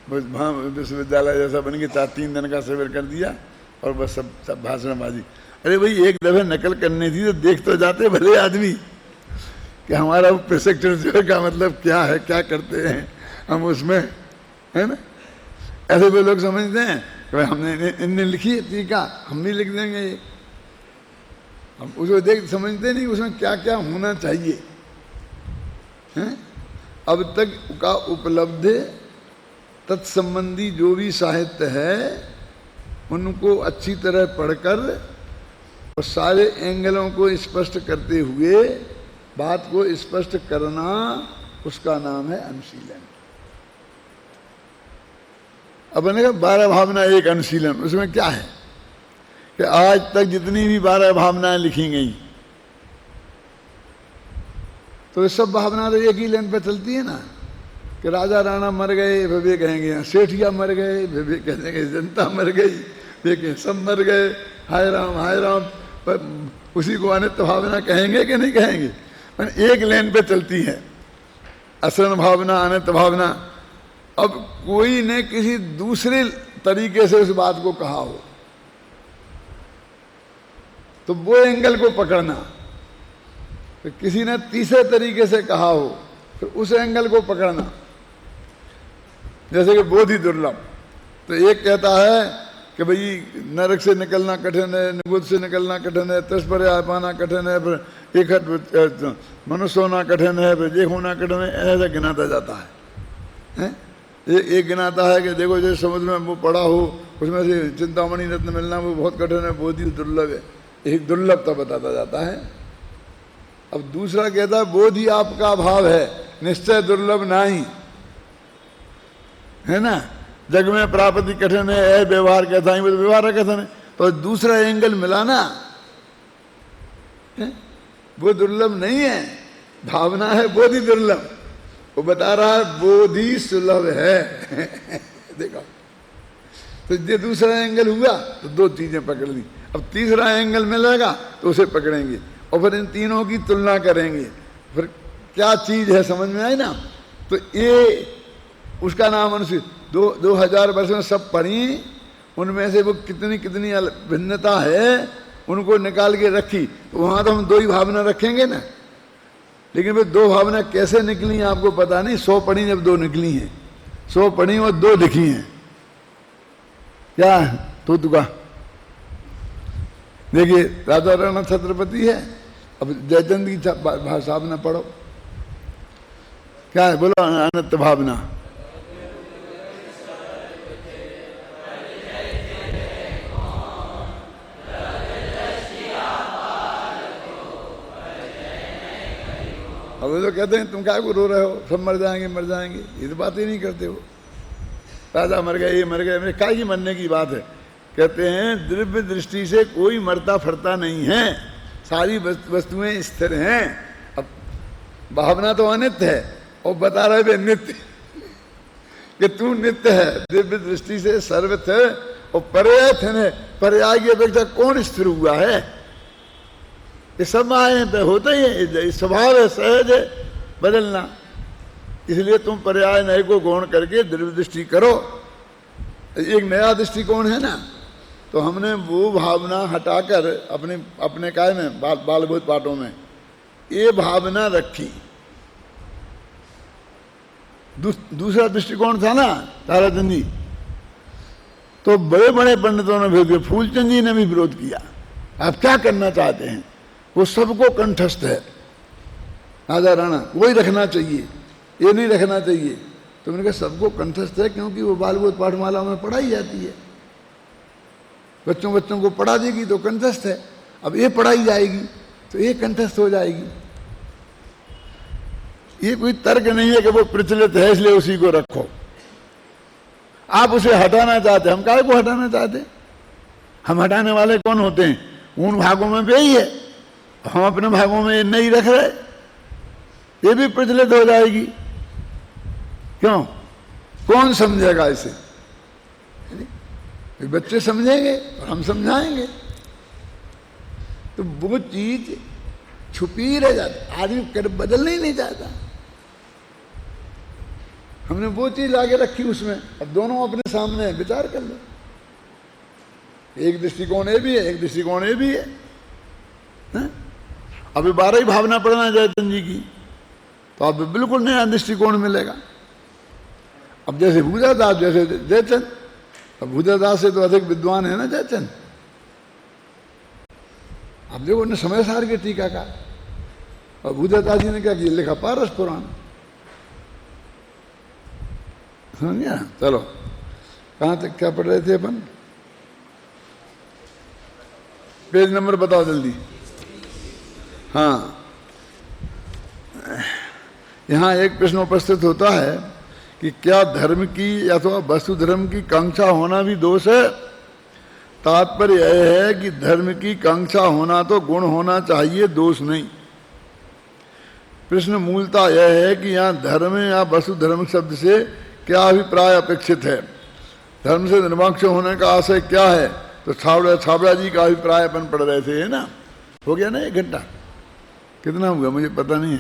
विश्वविद्यालय जैसा बन के 3 दिन का शिविर कर दिया, और बस सब भाषणबाजी। अरे भाई एक दफे नकल करनी थी तो देख तो जाते भले आदमी कि हमारा प्रशिक्षण शिविर का मतलब क्या है, क्या करते हैं हम उसमें, है ना। ऐसे भी लोग समझते हैं कि हमने इनने लिखी है टीका, हम भी लिख देंगे ये, हम उसको देख समझते नहीं उसमें क्या क्या होना चाहिए, हैं? अब तक का उपलब्ध तत्संबंधी जो भी साहित्य है उनको अच्छी तरह पढ़कर और सारे एंगलों को स्पष्ट करते हुए बात को स्पष्ट करना, उसका नाम है अनुशीलन। अब मैंने कहा 12 भावना एक अनुशीलन, उसमें क्या है कि आज तक जितनी भी 12 भावनाएं लिखी गई तो ये सब भावना तो एक ही लाइन पे चलती है ना, कि राजा राणा मर गए वे कहेंगे, सेठिया मर गए वे कहेंगे, जनता मर गई वे कहें, सब मर गए, हाय राम, पर उसी को अनित्य भावना कहेंगे कि नहीं कहेंगे, एक लाइन पे चलती है असरण भावना, अनित्य भावना। अब कोई ने किसी दूसरे तरीके से उस बात को कहा हो तो वो एंगल को पकड़ना, तो किसी ने तीसरे तरीके से कहा हो तो उस एंगल को पकड़ना। जैसे कि बोधि दुर्लभ। तो एक कहता है कि भाई नरक से निकलना कठिन है, निबुद्ध से निकलना कठिन है, तस्पर्याय पाना कठिन है, फिर एक मनुष्य होना कठिन है, फिर एक होना कठिन है, ऐसा गिनाता जाता है। एक गिनाता है कि देखो जैसे समुद्र में वो पड़ा हो, उसमें से चिंतामणि रत्न मिलना वो बहुत कठिन है, बोधि दुर्लभ है। एक दुर्लभता बताता जाता है। अब दूसरा कहता है बोधि आपका भाव है, निश्चय दुर्लभ नहीं है ना। जग में प्राप्ति कठिन है, व्यवहार कैसा है, वो तो व्यवहार कठिन है। तो दूसरा एंगल मिला ना, वो दुर्लभ नहीं है, भावना है बोधि दुर्लभ। वो बता रहा है बोधि सुलभ है। देखो, तो ये दूसरा एंगल हुआ तो दो चीजें पकड़ ली। अब तीसरा एंगल मिलेगा तो उसे पकड़ेंगे और फिर इन तीनों की तुलना करेंगे, फिर क्या चीज है समझ में आई ना। तो ये उसका नाम अनुसूचित 2000 वर्ष में सब पढ़ी, उनमें से वो कितनी कितनी भिन्नता है उनको निकाल के रखी। तो वहां तो हम दो ही भावना रखेंगे ना, लेकिन फिर दो भावना कैसे निकली आपको पता नहीं। 100 पढ़ी जब 2 निकली हैं, 100 पढ़ी और 2 लिखी हैं। क्या तो तुका देखिए, राजा राणा छत्रपति है। अब जयचंद की भाषा न पढ़ो, क्या है बोलो, अनंत भावना। अब वो तो कहते हैं तुम क्या को रो रहे हो, सब मर जाएंगे मर जाएंगे, ये तो बात ही नहीं करते हो। राजा मर गए, ये मर गए, मेरे क्या ही मरने की बात है। कहते हैं दिव्य दृष्टि से कोई मरता फरता नहीं है, सारी वस्तुएं स्थिर हैं। अब भावना तो अनित्य है और बता रहे थे नित्य कि तू नित्य है, दिव्य दृष्टि से सर्वथ है और पर्याय थे। पर्याय की अपेक्षा कौन स्थिर हुआ है? ये सब माए पे होता ही है, स्वभाव है, सहज है बदलना। इसलिए तुम पर्याय नए को गौण करके दिव्य दृष्टि करो। एक नया दृष्टिकोण है ना, तो हमने वो भावना हटाकर अपने अपने काय में बालभूत पाठों में ये भावना रखी। दूसरा दृष्टिकोण था ना ताराचंद जी, तो बड़े बड़े पंडितों ने विरोध किया, फूलचंद जी ने भी विरोध किया। आप क्या करना चाहते हैं? वो सबको कंठस्थ है, राजा राणा वही रखना चाहिए, ये नहीं रखना चाहिए। तो मैंने कहा सबको कंठस्थ है क्योंकि वो बालभूत पाठमाला में पढ़ाई जाती है, बच्चों को पढ़ा देगी तो कंठस्थ है। अब ये पढ़ाई जाएगी तो ये कंठस्थ हो जाएगी। ये कोई तर्क नहीं है कि वो प्रचलित है इसलिए उसी को रखो। आप उसे हटाना चाहते, हम काहे को हटाना चाहते? हम हटाने वाले कौन होते हैं? उन भागों में भी यही है, हम अपने भागों में नहीं रख रहे, ये भी प्रचलित हो जाएगी। क्यों? कौन समझेगा इसे? बच्चे समझेंगे और हम समझाएंगे। तो वो चीज छुपी रह जाती, आदमी कर बदलना ही नहीं चाहता। हमने वो चीज लाके रखी उसमें। अब दोनों अपने सामने है, विचार कर लो। एक दृष्टिकोण ये भी है, एक दृष्टिकोण ये भी है। अभी 12 ही भावना पढ़ना जयचंद जी की, तो अब बिल्कुल नया दृष्टिकोण मिलेगा। अब जैसे भूदादास जैसे जयचंद, अब भूदादास से तो अधिक विद्वान है ना जयचंद। अब देखो उन्हें समय सार के टीका का, और भूदादास जी ने क्या किया, लिखा पारस पुराण। समझिए? चलो कहाँ तक क्या पढ़ रहे थे अपन? पेज नंबर बताओ जल्दी। हाँ, यहाँ एक प्रश्न उपस्थित होता है कि क्या धर्म की अथवा वस्तु धर्म की कांक्षा होना भी दोष है? तात्पर्य यह है कि धर्म की कांक्षा होना तो गुण होना चाहिए, दोष नहीं। प्रश्न मूलतः यह है कि यहाँ धर्म या वस्तु धर्म शब्द से क्या अभिप्राय अपेक्षित है? धर्म से निर्माक्ष होने का आशय क्या है? तो छाबड़ा जी का अभिप्राय अपन पढ़ रहे थे, है ना। हो गया ना 1 घंटा? कितना हुआ मुझे पता नहीं है।